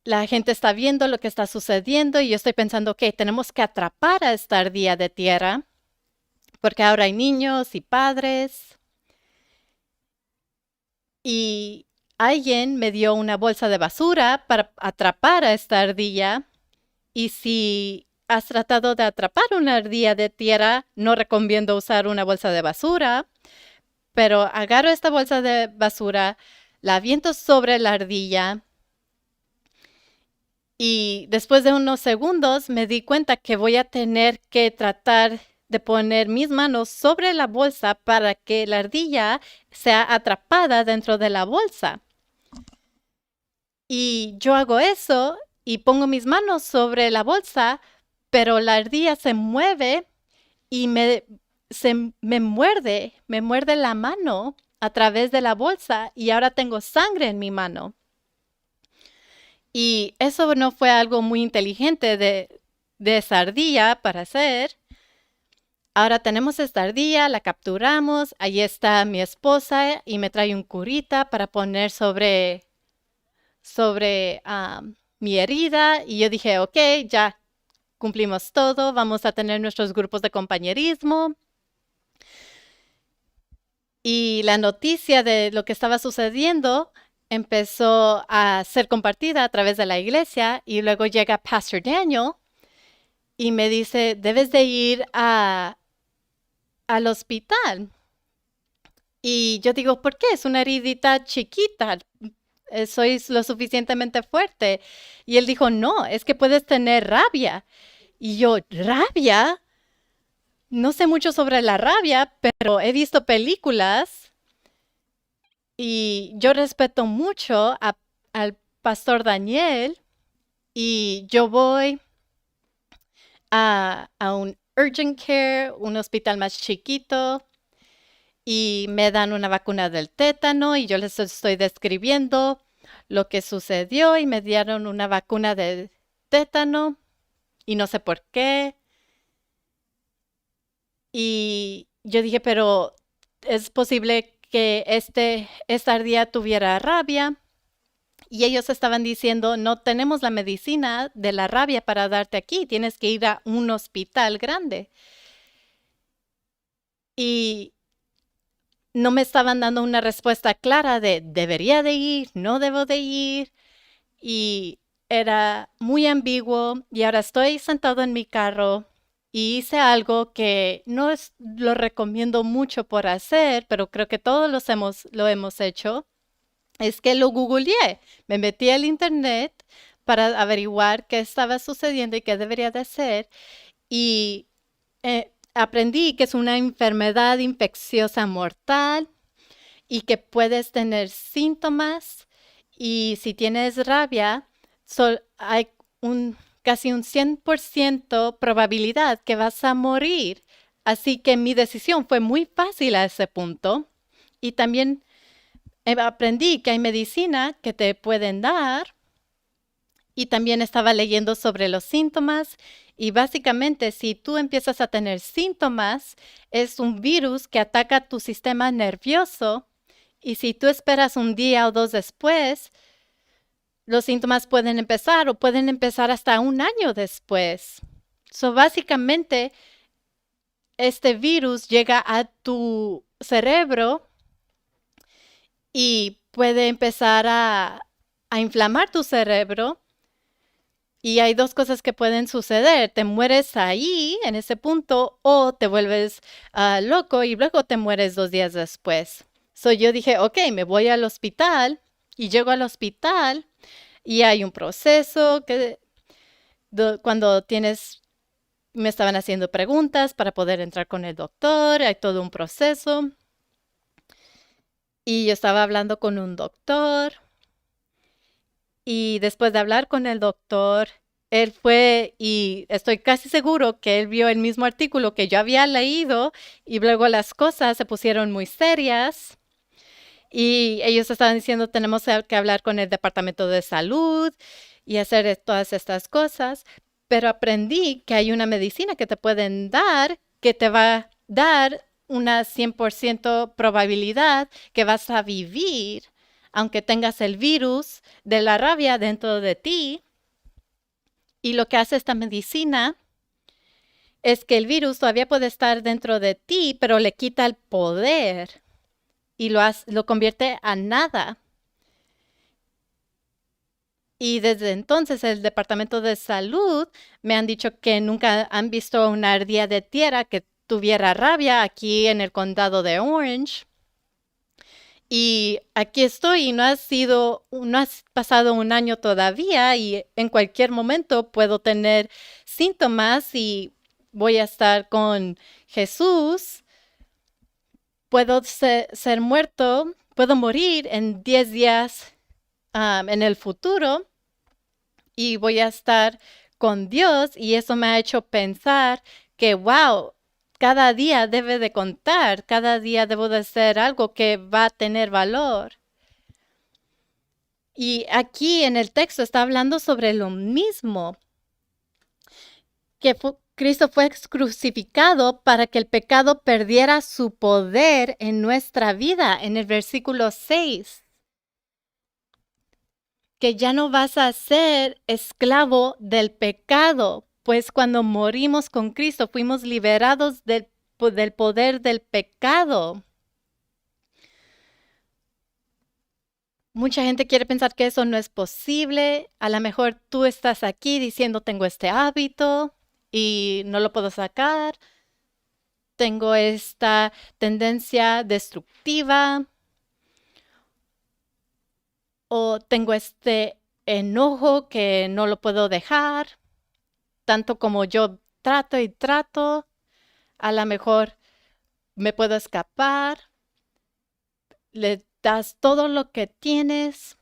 La gente está viendo lo que está sucediendo y yo estoy pensando que tenemos que atrapar a esta ardilla de tierra porque ahora hay niños y padres y alguien me dio una bolsa de basura para atrapar a esta ardilla y si has tratado de atrapar una ardilla de tierra, no recomiendo usar una bolsa de basura, pero agarro esta bolsa de basura, la aviento sobre la ardilla y después de unos segundos me di cuenta que voy a tener que tratar de poner mis manos sobre la bolsa para que la ardilla sea atrapada dentro de la bolsa. Y yo hago eso y pongo mis manos sobre la bolsa, pero la ardilla se mueve y me muerde la mano a través de la bolsa y ahora tengo sangre en mi mano. Y eso no fue algo muy inteligente de esa ardilla para hacer. Ahora tenemos esta ardilla, la capturamos, ahí está mi esposa y me trae un curita para poner sobre mi herida y yo dije, ok, ya cumplimos todo, vamos a tener nuestros grupos de compañerismo. Y la noticia de lo que estaba sucediendo empezó a ser compartida a través de la iglesia y luego llega Pastor Daniel y me dice, debes de ir al hospital. Y yo digo, ¿por qué? Es una heridita chiquita, soy lo suficientemente fuerte. Y él dijo, no, es que puedes tener rabia. Y yo, ¿rabia? No sé mucho sobre la rabia, pero he visto películas Y yo respeto mucho al pastor Daniel y yo voy a un urgent care, un hospital más chiquito, y me dan una vacuna del tétano y yo les estoy describiendo lo que sucedió y me dieron una vacuna del tétano y no sé por qué. Y yo dije, pero es posible que esta ardilla tuviera rabia. Y ellos estaban diciendo, no tenemos la medicina de la rabia para darte aquí, tienes que ir a un hospital grande. Y no me estaban dando una respuesta clara de debería de ir, no debo de ir. Y era muy ambiguo y ahora estoy sentado en mi carro y hice algo que no es, lo recomiendo mucho por hacer, pero creo que todos lo hemos hecho. Es que lo googleé, me metí al internet para averiguar qué estaba sucediendo y qué debería de hacer y aprendí que es una enfermedad infecciosa mortal y que puedes tener síntomas y si tienes rabia, hay un, casi un 100% probabilidad que vas a morir. Así que mi decisión fue muy fácil a ese punto y también aprendí que hay medicina que te pueden dar y también estaba leyendo sobre los síntomas y básicamente si tú empiezas a tener síntomas, es un virus que ataca tu sistema nervioso y si tú esperas un día o dos después, los síntomas pueden empezar o pueden empezar hasta un año después. So, básicamente, este virus llega a tu cerebro y puede empezar a inflamar tu cerebro. Y hay dos cosas que pueden suceder. Te mueres ahí, en ese punto, o te vuelves loco y luego te mueres 2 días después. So yo dije, ok, me voy al hospital y llego al hospital y hay un proceso que cuando me estaban haciendo preguntas para poder entrar con el doctor, hay todo un proceso. Y yo estaba hablando con un doctor y después de hablar con el doctor, él fue y estoy casi seguro que él vio el mismo artículo que yo había leído y luego las cosas se pusieron muy serias y ellos estaban diciendo tenemos que hablar con el departamento de salud y hacer todas estas cosas, pero aprendí que hay una medicina que te pueden dar que te va a dar una 100% probabilidad que vas a vivir aunque tengas el virus de la rabia dentro de ti. Y lo que hace esta medicina es que el virus todavía puede estar dentro de ti, pero le quita el poder y lo convierte a nada. Y desde entonces el Departamento de Salud me han dicho que nunca han visto una ardilla de tierra que tuviera rabia aquí en el condado de Orange. Y aquí estoy y no ha pasado un año todavía y en cualquier momento puedo tener síntomas y voy a estar con Jesús. Puedo ser muerto, puedo morir en 10 días en el futuro y voy a estar con Dios y eso me ha hecho pensar que, wow, cada día debe de contar, cada día debo de hacer algo que va a tener valor. Y aquí en el texto está hablando sobre lo mismo, que Cristo fue crucificado para que el pecado perdiera su poder en nuestra vida, en el versículo 6, que ya no vas a ser esclavo del pecado, pues cuando morimos con Cristo fuimos liberados del poder del pecado. Mucha gente quiere pensar que eso no es posible. A lo mejor tú estás aquí diciendo tengo este hábito y no lo puedo sacar. Tengo esta tendencia destructiva o tengo este enojo que no lo puedo dejar. Tanto como yo trato y trato, a lo mejor me puedo escapar. das todo lo que tienes,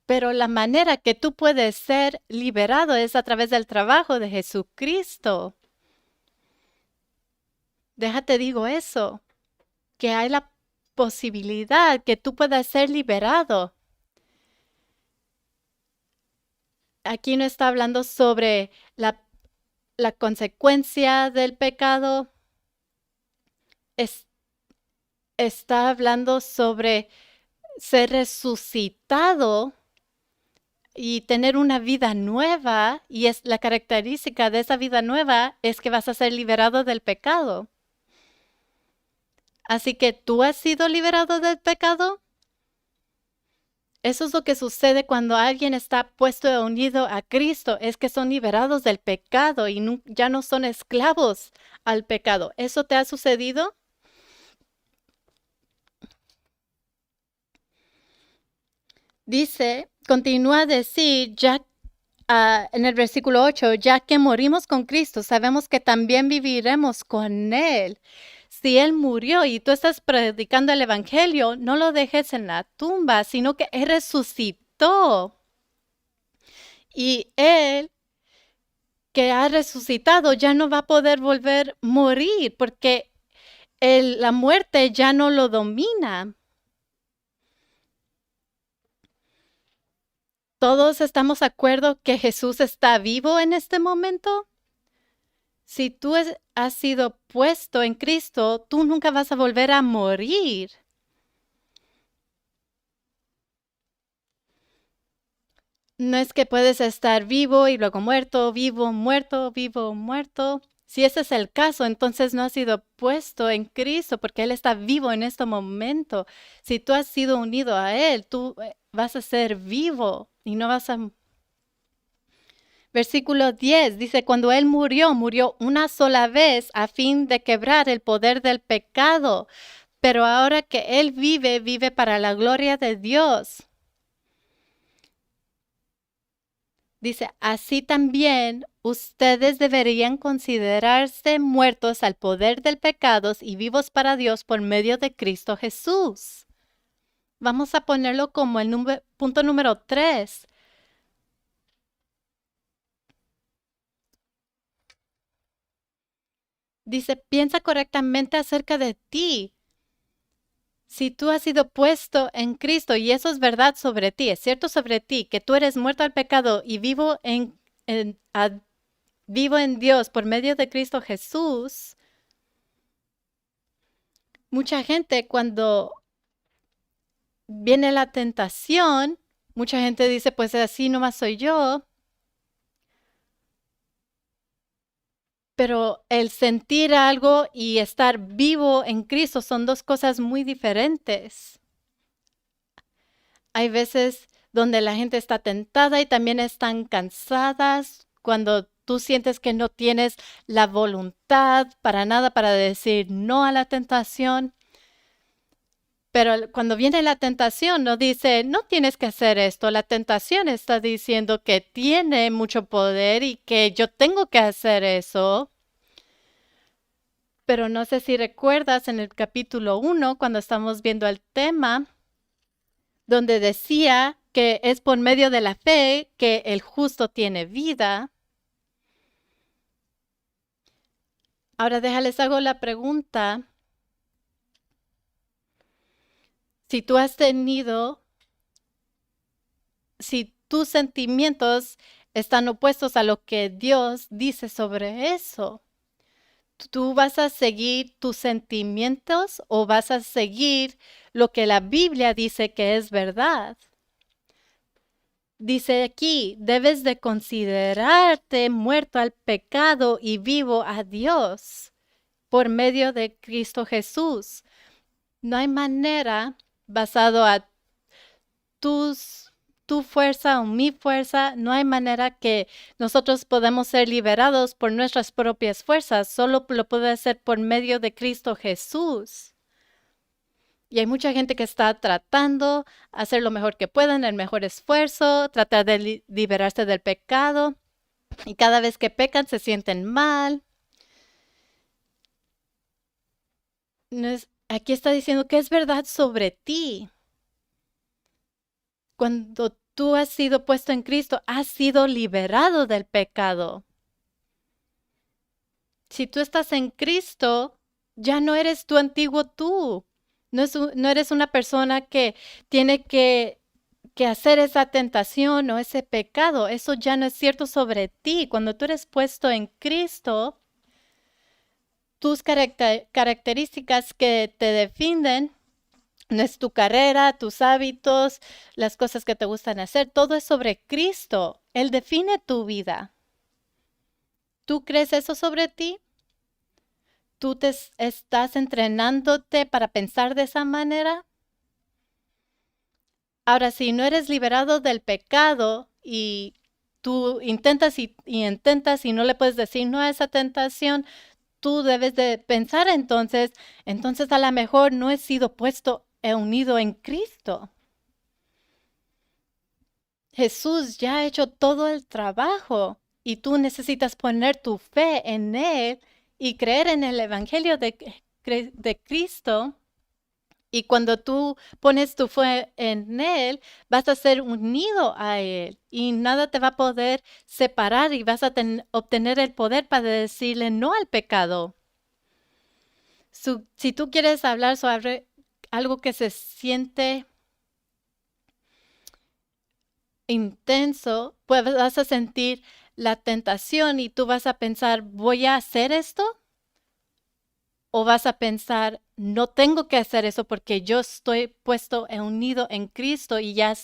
pero la manera que tú puedes ser liberado es a través del trabajo de Jesucristo. Déjate digo eso, que hay la posibilidad que tú puedas ser liberado. Aquí no está hablando sobre la consecuencia del pecado, está hablando sobre ser resucitado y tener una vida nueva, y es la característica de esa vida nueva es que vas a ser liberado del pecado. Así que tú has sido liberado del pecado. Eso es lo que sucede cuando alguien está puesto y unido a Cristo, es que son liberados del pecado y ya no son esclavos al pecado. ¿Eso te ha sucedido? Dice, continúa a decir, ya en el versículo 8, ya que morimos con Cristo, sabemos que también viviremos con Él. Si Él murió y tú estás predicando el Evangelio, no lo dejes en la tumba, sino que Él resucitó. Y Él, que ha resucitado, ya no va a poder volver a morir porque la muerte ya no lo domina. ¿Todos estamos de acuerdo que Jesús está vivo en este momento? Si tú has sido puesto en Cristo, tú nunca vas a volver a morir. No es que puedes estar vivo y luego muerto, vivo, muerto, vivo, muerto. Si ese es el caso, entonces no has sido puesto en Cristo porque Él está vivo en este momento. Si tú has sido unido a Él, tú vas a ser vivo y no vas a... Versículo 10 dice, cuando Él murió, murió una sola vez a fin de quebrar el poder del pecado. Pero ahora que Él vive, vive para la gloria de Dios. Dice, así también ustedes deberían considerarse muertos al poder del pecado y vivos para Dios por medio de Cristo Jesús. Vamos a ponerlo como el punto número 3. Dice, piensa correctamente acerca de ti. Si tú has sido puesto en Cristo y eso es verdad sobre ti, es cierto sobre ti, que tú eres muerto al pecado y vivo vivo en Dios por medio de Cristo Jesús, mucha gente cuando viene la tentación, mucha gente dice, pues así nomás soy yo. Pero el sentir algo y estar vivo en Cristo son dos cosas muy diferentes. Hay veces donde la gente está tentada y también están cansadas cuando tú sientes que no tienes la voluntad para nada para decir no a la tentación. Pero cuando viene la tentación, no dice, no tienes que hacer esto. La tentación está diciendo que tiene mucho poder y que yo tengo que hacer eso. Pero no sé si recuerdas en el capítulo 1, cuando estamos viendo el tema, donde decía que es por medio de la fe que el justo tiene vida. Ahora déjales hago la pregunta. Si tú has tenido, si tus sentimientos están opuestos a lo que Dios dice sobre eso, ¿tú vas a seguir tus sentimientos o vas a seguir lo que la Biblia dice que es verdad? Dice aquí, debes de considerarte muerto al pecado y vivo a Dios por medio de Cristo Jesús. No hay manera basado a tu fuerza o mi fuerza, no hay manera que nosotros podamos ser liberados por nuestras propias fuerzas, solo lo puede hacer por medio de Cristo Jesús. Y hay mucha gente que está tratando de hacer lo mejor que puedan, el mejor esfuerzo, tratar de liberarse del pecado. Y cada vez que pecan se sienten mal. aquí está diciendo que es verdad sobre ti. Cuando tú has sido puesto en Cristo, has sido liberado del pecado. Si tú estás en Cristo, ya no eres tu antiguo tú. No eres una persona que tiene que hacer esa tentación o ese pecado. Eso ya no es cierto sobre ti. Cuando tú eres puesto en Cristo, tus características que te definen no es tu carrera, tus hábitos, las cosas que te gustan hacer. Todo es sobre Cristo. Él define tu vida. ¿Tú crees eso sobre ti? ¿Tú te estás entrenándote para pensar de esa manera? Ahora, si no eres liberado del pecado y tú intentas y intentas y no le puedes decir no a esa tentación, tú debes de pensar entonces a lo mejor no he sido puesto e unido en Cristo. Jesús ya ha hecho todo el trabajo y tú necesitas poner tu fe en Él y creer en el Evangelio de Cristo. Y cuando tú pones tu fe en Él, vas a ser unido a Él y nada te va a poder separar y vas a obtener el poder para decirle no al pecado. Si tú quieres hablar sobre algo que se siente intenso, pues vas a sentir la tentación y tú vas a pensar, ¿voy a hacer esto? O vas a pensar, no tengo que hacer eso porque yo estoy puesto e unido en Cristo y ya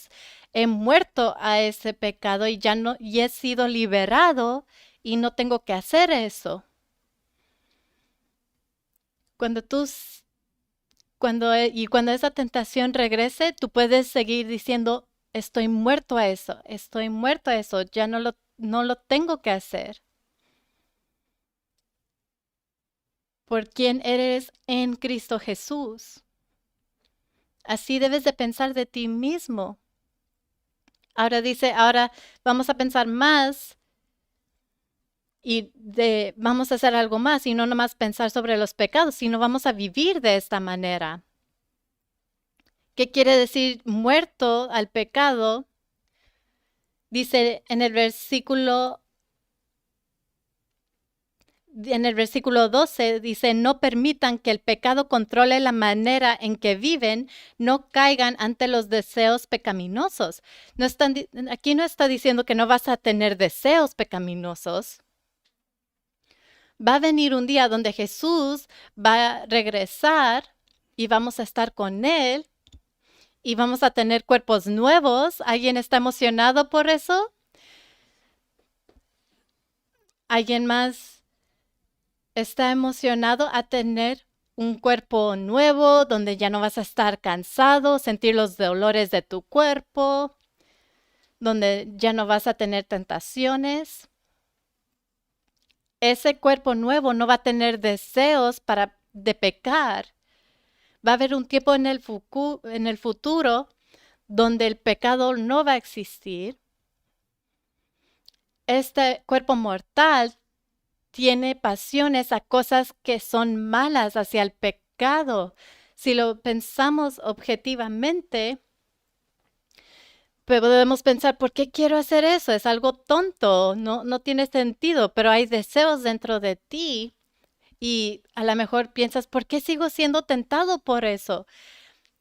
he muerto a ese pecado y ya no, y he sido liberado y no tengo que hacer eso. Cuando tú, cuando esa tentación regrese, tú puedes seguir diciendo, estoy muerto a eso, estoy muerto a eso, ya no lo tengo que hacer. Por quien eres en Cristo Jesús. Así debes de pensar de ti mismo. Ahora dice, ahora vamos a pensar más y vamos a hacer algo más y no nomás pensar sobre los pecados, sino vamos a vivir de esta manera. ¿Qué quiere decir muerto al pecado? Dice en el versículo 12 dice, no permitan que el pecado controle la manera en que viven, no caigan ante los deseos pecaminosos. Aquí no está diciendo que no vas a tener deseos pecaminosos. Va a venir un día donde Jesús va a regresar y vamos a estar con Él y vamos a tener cuerpos nuevos. ¿Alguien está emocionado por eso? ¿Alguien más está emocionado a tener un cuerpo nuevo donde ya no vas a estar cansado, sentir los dolores de tu cuerpo, donde ya no vas a tener tentaciones? Ese cuerpo nuevo no va a tener deseos de pecar. Va a haber un tiempo en el futuro donde el pecado no va a existir. Este cuerpo mortal tiene pasiones a cosas que son malas hacia el pecado. Si lo pensamos objetivamente, podemos pensar, ¿por qué quiero hacer eso? Es algo tonto, no tiene sentido, pero hay deseos dentro de ti y a lo mejor piensas, ¿por qué sigo siendo tentado por eso?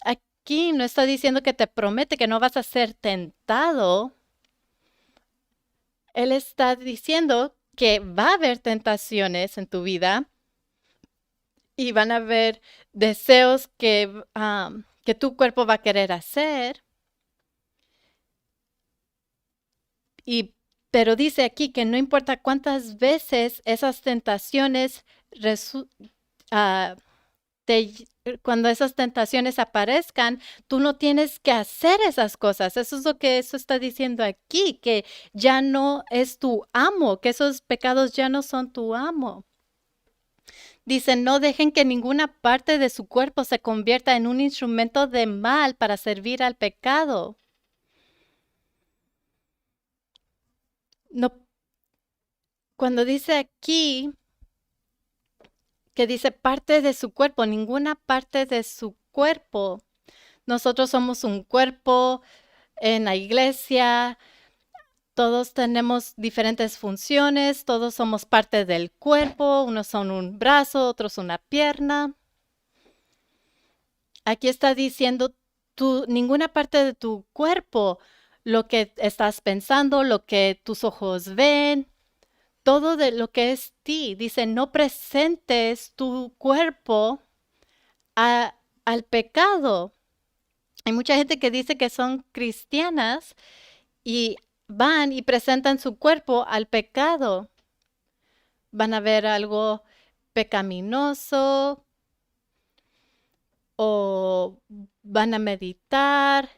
Aquí no está diciendo que te promete que no vas a ser tentado. Él está diciendo que va a haber tentaciones en tu vida y van a haber deseos que tu cuerpo va a querer hacer. Pero dice aquí que no importa cuántas veces esas tentaciones ah, cuando esas tentaciones aparezcan, tú no tienes que hacer esas cosas. Eso es lo que eso está diciendo aquí, que ya no es tu amo, que esos pecados ya no son tu amo. Dice, no dejen que ninguna parte de su cuerpo se convierta en un instrumento de mal para servir al pecado. No, cuando dice aquí que dice parte de su cuerpo, ninguna parte de su cuerpo. Nosotros somos un cuerpo en la iglesia, todos tenemos diferentes funciones, todos somos parte del cuerpo, unos son un brazo, otros una pierna. Aquí está diciendo ninguna parte de tu cuerpo, lo que estás pensando, lo que tus ojos ven, todo de lo que es ti. Dice, no presentes tu cuerpo al pecado. Hay mucha gente que dice que son cristianas y van y presentan su cuerpo al pecado. Van a ver algo pecaminoso o van a meditar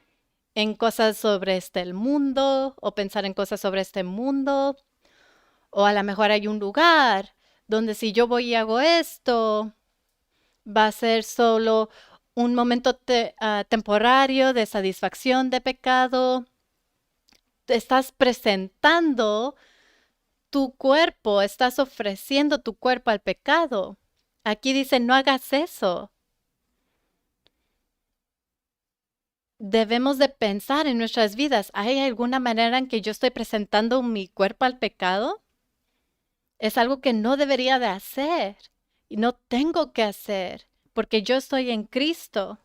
en cosas sobre el mundo o pensar en cosas sobre este mundo. O a lo mejor hay un lugar donde si yo voy y hago esto, va a ser solo un momento temporario de satisfacción de pecado. Te estás presentando tu cuerpo, estás ofreciendo tu cuerpo al pecado. Aquí dice, no hagas eso. Debemos de pensar en nuestras vidas. ¿Hay alguna manera en que yo estoy presentando mi cuerpo al pecado? Es algo que no debería de hacer y no tengo que hacer porque yo estoy en Cristo.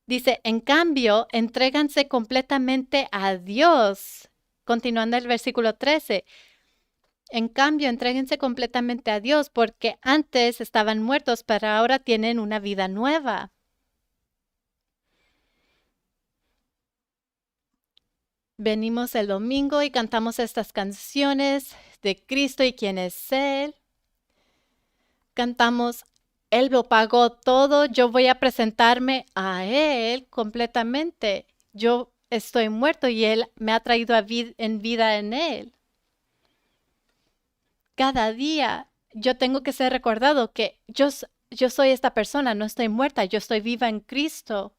Dice, en cambio, entréganse completamente a Dios. Continuando el versículo 13. En cambio, entréguense completamente a Dios porque antes estaban muertos, pero ahora tienen una vida nueva. Venimos el domingo y cantamos estas canciones de Cristo y quién es Él. Cantamos, Él lo pagó todo, yo voy a presentarme a Él completamente. Yo estoy muerto y Él me ha traído en vida en Él. Cada día yo tengo que ser recordado que yo soy esta persona, no estoy muerta, yo estoy viva en Cristo.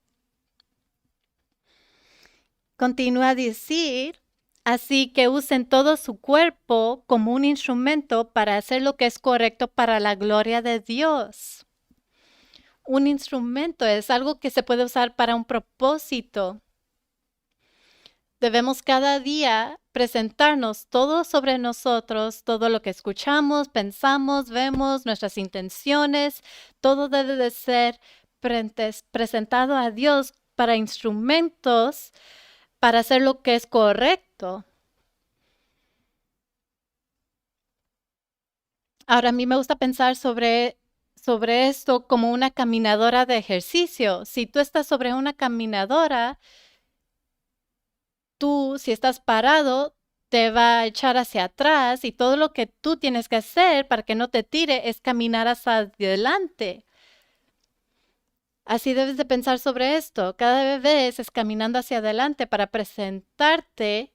Continúa a decir, así que usen todo su cuerpo como un instrumento para hacer lo que es correcto para la gloria de Dios. Un instrumento es algo que se puede usar para un propósito. Debemos cada día presentarnos todo sobre nosotros, todo lo que escuchamos, pensamos, vemos, nuestras intenciones, todo debe de ser presentado a Dios para instrumentos para hacer lo que es correcto. Ahora, a mí me gusta pensar sobre esto como una caminadora de ejercicio. Si tú estás sobre una caminadora, tú, si estás parado, te va a echar hacia atrás y todo lo que tú tienes que hacer para que no te tire es caminar hacia adelante. Así debes de pensar sobre esto. Cada vez es caminando hacia adelante para presentarte,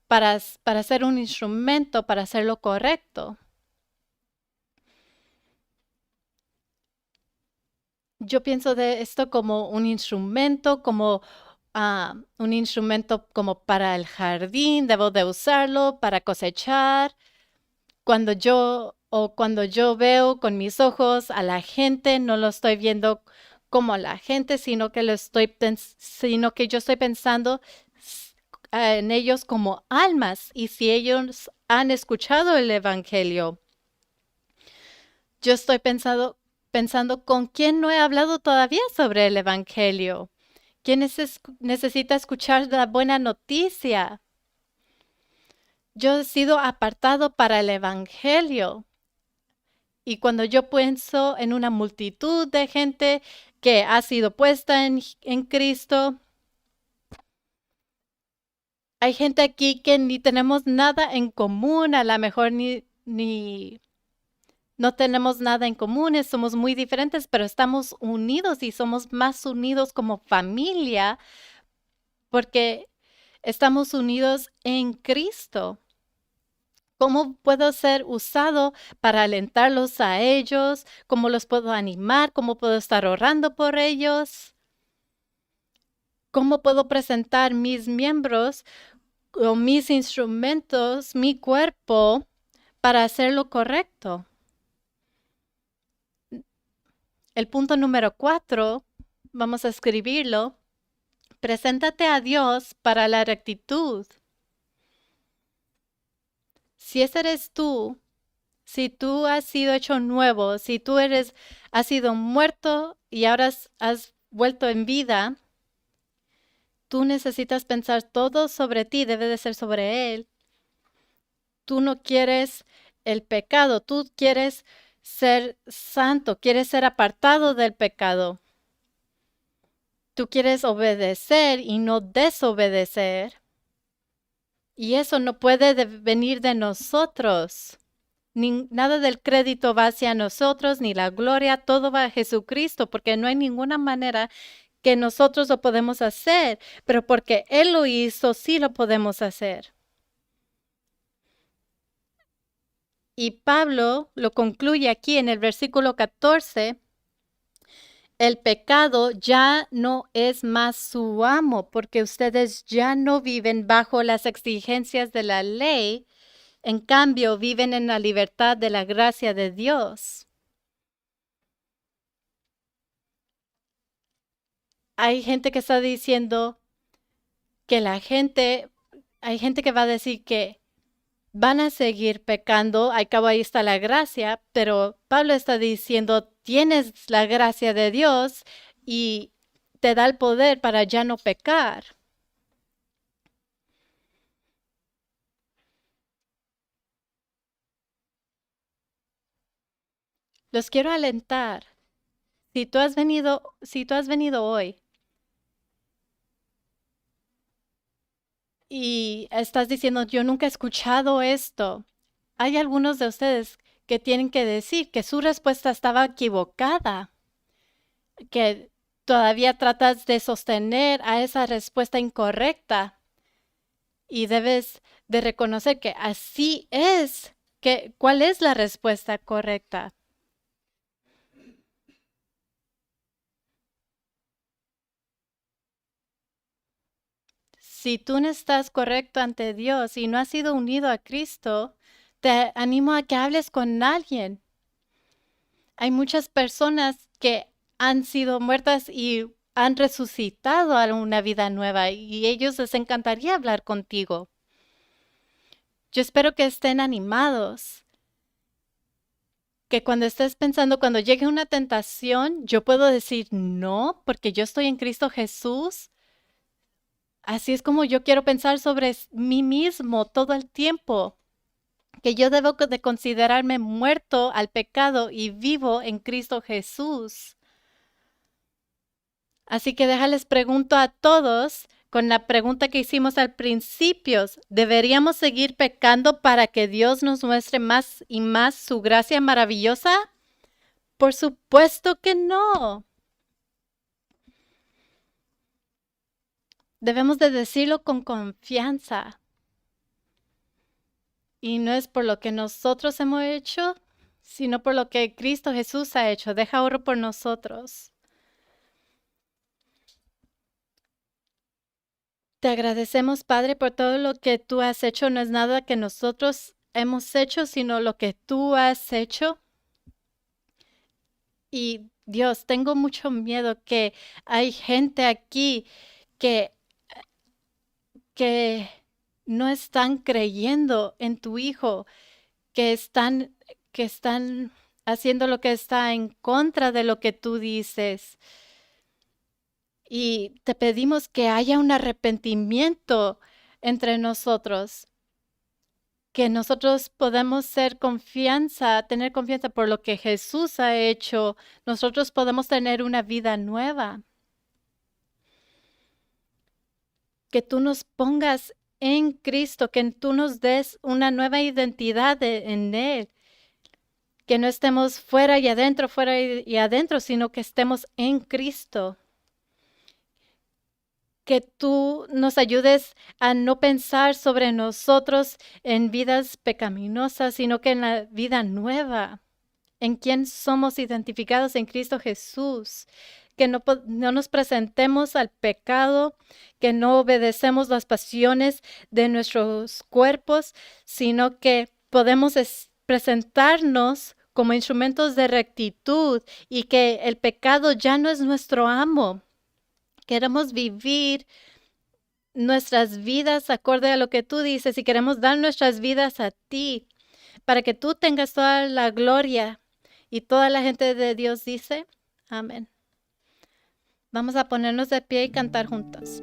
para ser un instrumento, para hacer lo correcto. Yo pienso de esto como un instrumento, como un instrumento como para el jardín, debo de usarlo para cosechar. Cuando yo veo con mis ojos a la gente, no lo estoy viendo como a la gente, sino que sino que yo estoy pensando en ellos como almas y si ellos han escuchado el evangelio. Yo estoy pensando con quién no he hablado todavía sobre el evangelio. ¿Quién necesita escuchar la buena noticia? Yo he sido apartado para el evangelio. Y cuando yo pienso en una multitud de gente que ha sido puesta en Cristo, hay gente aquí que ni tenemos nada en común, a lo mejor ni no tenemos nada en común, somos muy diferentes, pero estamos unidos y somos más unidos como familia porque estamos unidos en Cristo. ¿Cómo puedo ser usado para alentarlos a ellos? ¿Cómo los puedo animar? ¿Cómo puedo estar orando por ellos? ¿Cómo puedo presentar mis miembros o mis instrumentos, mi cuerpo, para hacer lo correcto? El punto número 4, vamos a escribirlo. Preséntate a Dios para la rectitud. Si ese eres tú, si tú has sido hecho nuevo, si tú has sido muerto y ahora has vuelto en vida, tú necesitas pensar todo sobre ti, debe de ser sobre Él. Tú no quieres el pecado, tú quieres ser santo, quieres ser apartado del pecado. Tú quieres obedecer y no desobedecer. Y eso no puede venir de nosotros. Nada del crédito va hacia nosotros, ni la gloria, todo va a Jesucristo, porque no hay ninguna manera que nosotros lo podemos hacer, pero porque Él lo hizo, sí lo podemos hacer. Y Pablo lo concluye aquí en el versículo 14. El pecado ya no es más su amo, porque ustedes ya no viven bajo las exigencias de la ley, en cambio viven en la libertad de la gracia de Dios. Hay gente que está diciendo que hay gente que va a decir que van a seguir pecando, al cabo ahí está la gracia, pero Pablo está diciendo, tienes la gracia de Dios y te da el poder para ya no pecar. Los quiero alentar. Si tú has venido hoy y estás diciendo, yo nunca he escuchado esto, hay algunos de ustedes que tienen que decir que su respuesta estaba equivocada, que todavía tratas de sostener a esa respuesta incorrecta y debes de reconocer que así es, que cuál es la respuesta correcta. Si tú no estás correcto ante Dios y no has sido unido a Cristo, te animo a que hables con alguien. Hay muchas personas que han sido muertas y han resucitado a una vida nueva y ellos les encantaría hablar contigo. Yo espero que estén animados, que cuando estés pensando, cuando llegue una tentación, yo puedo decir no, porque yo estoy en Cristo Jesús. Así es como yo quiero pensar sobre mí mismo todo el tiempo, que yo debo de considerarme muerto al pecado y vivo en Cristo Jesús. Así que déjales pregunto a todos con la pregunta que hicimos al principio. ¿Deberíamos seguir pecando para que Dios nos muestre más y más su gracia maravillosa? Por supuesto que no. Debemos de decirlo con confianza. Y no es por lo que nosotros hemos hecho, sino por lo que Cristo Jesús ha hecho. Deja oro por nosotros. Te agradecemos, Padre, por todo lo que tú has hecho. No es nada que nosotros hemos hecho, sino lo que tú has hecho. Y Dios, tengo mucho miedo que hay gente aquí que, que no están creyendo en tu Hijo, que están haciendo lo que está en contra de lo que tú dices. Y te pedimos que haya un arrepentimiento entre nosotros, que nosotros podamos tener confianza por lo que Jesús ha hecho, nosotros podemos tener una vida nueva. Que tú nos pongas en Cristo, que tú nos des una nueva identidad en Él, que no estemos fuera y adentro, sino que estemos en Cristo. Que tú nos ayudes a no pensar sobre nosotros en vidas pecaminosas, sino que en la vida nueva, en quien somos identificados en Cristo Jesús. Que no nos presentemos al pecado, que no obedecemos las pasiones de nuestros cuerpos, sino que podemos presentarnos como instrumentos de rectitud y que el pecado ya no es nuestro amo. Queremos vivir nuestras vidas acorde a lo que tú dices y queremos dar nuestras vidas a ti para que tú tengas toda la gloria. Y toda la gente de Dios dice, amén. Vamos a ponernos de pie y cantar juntos.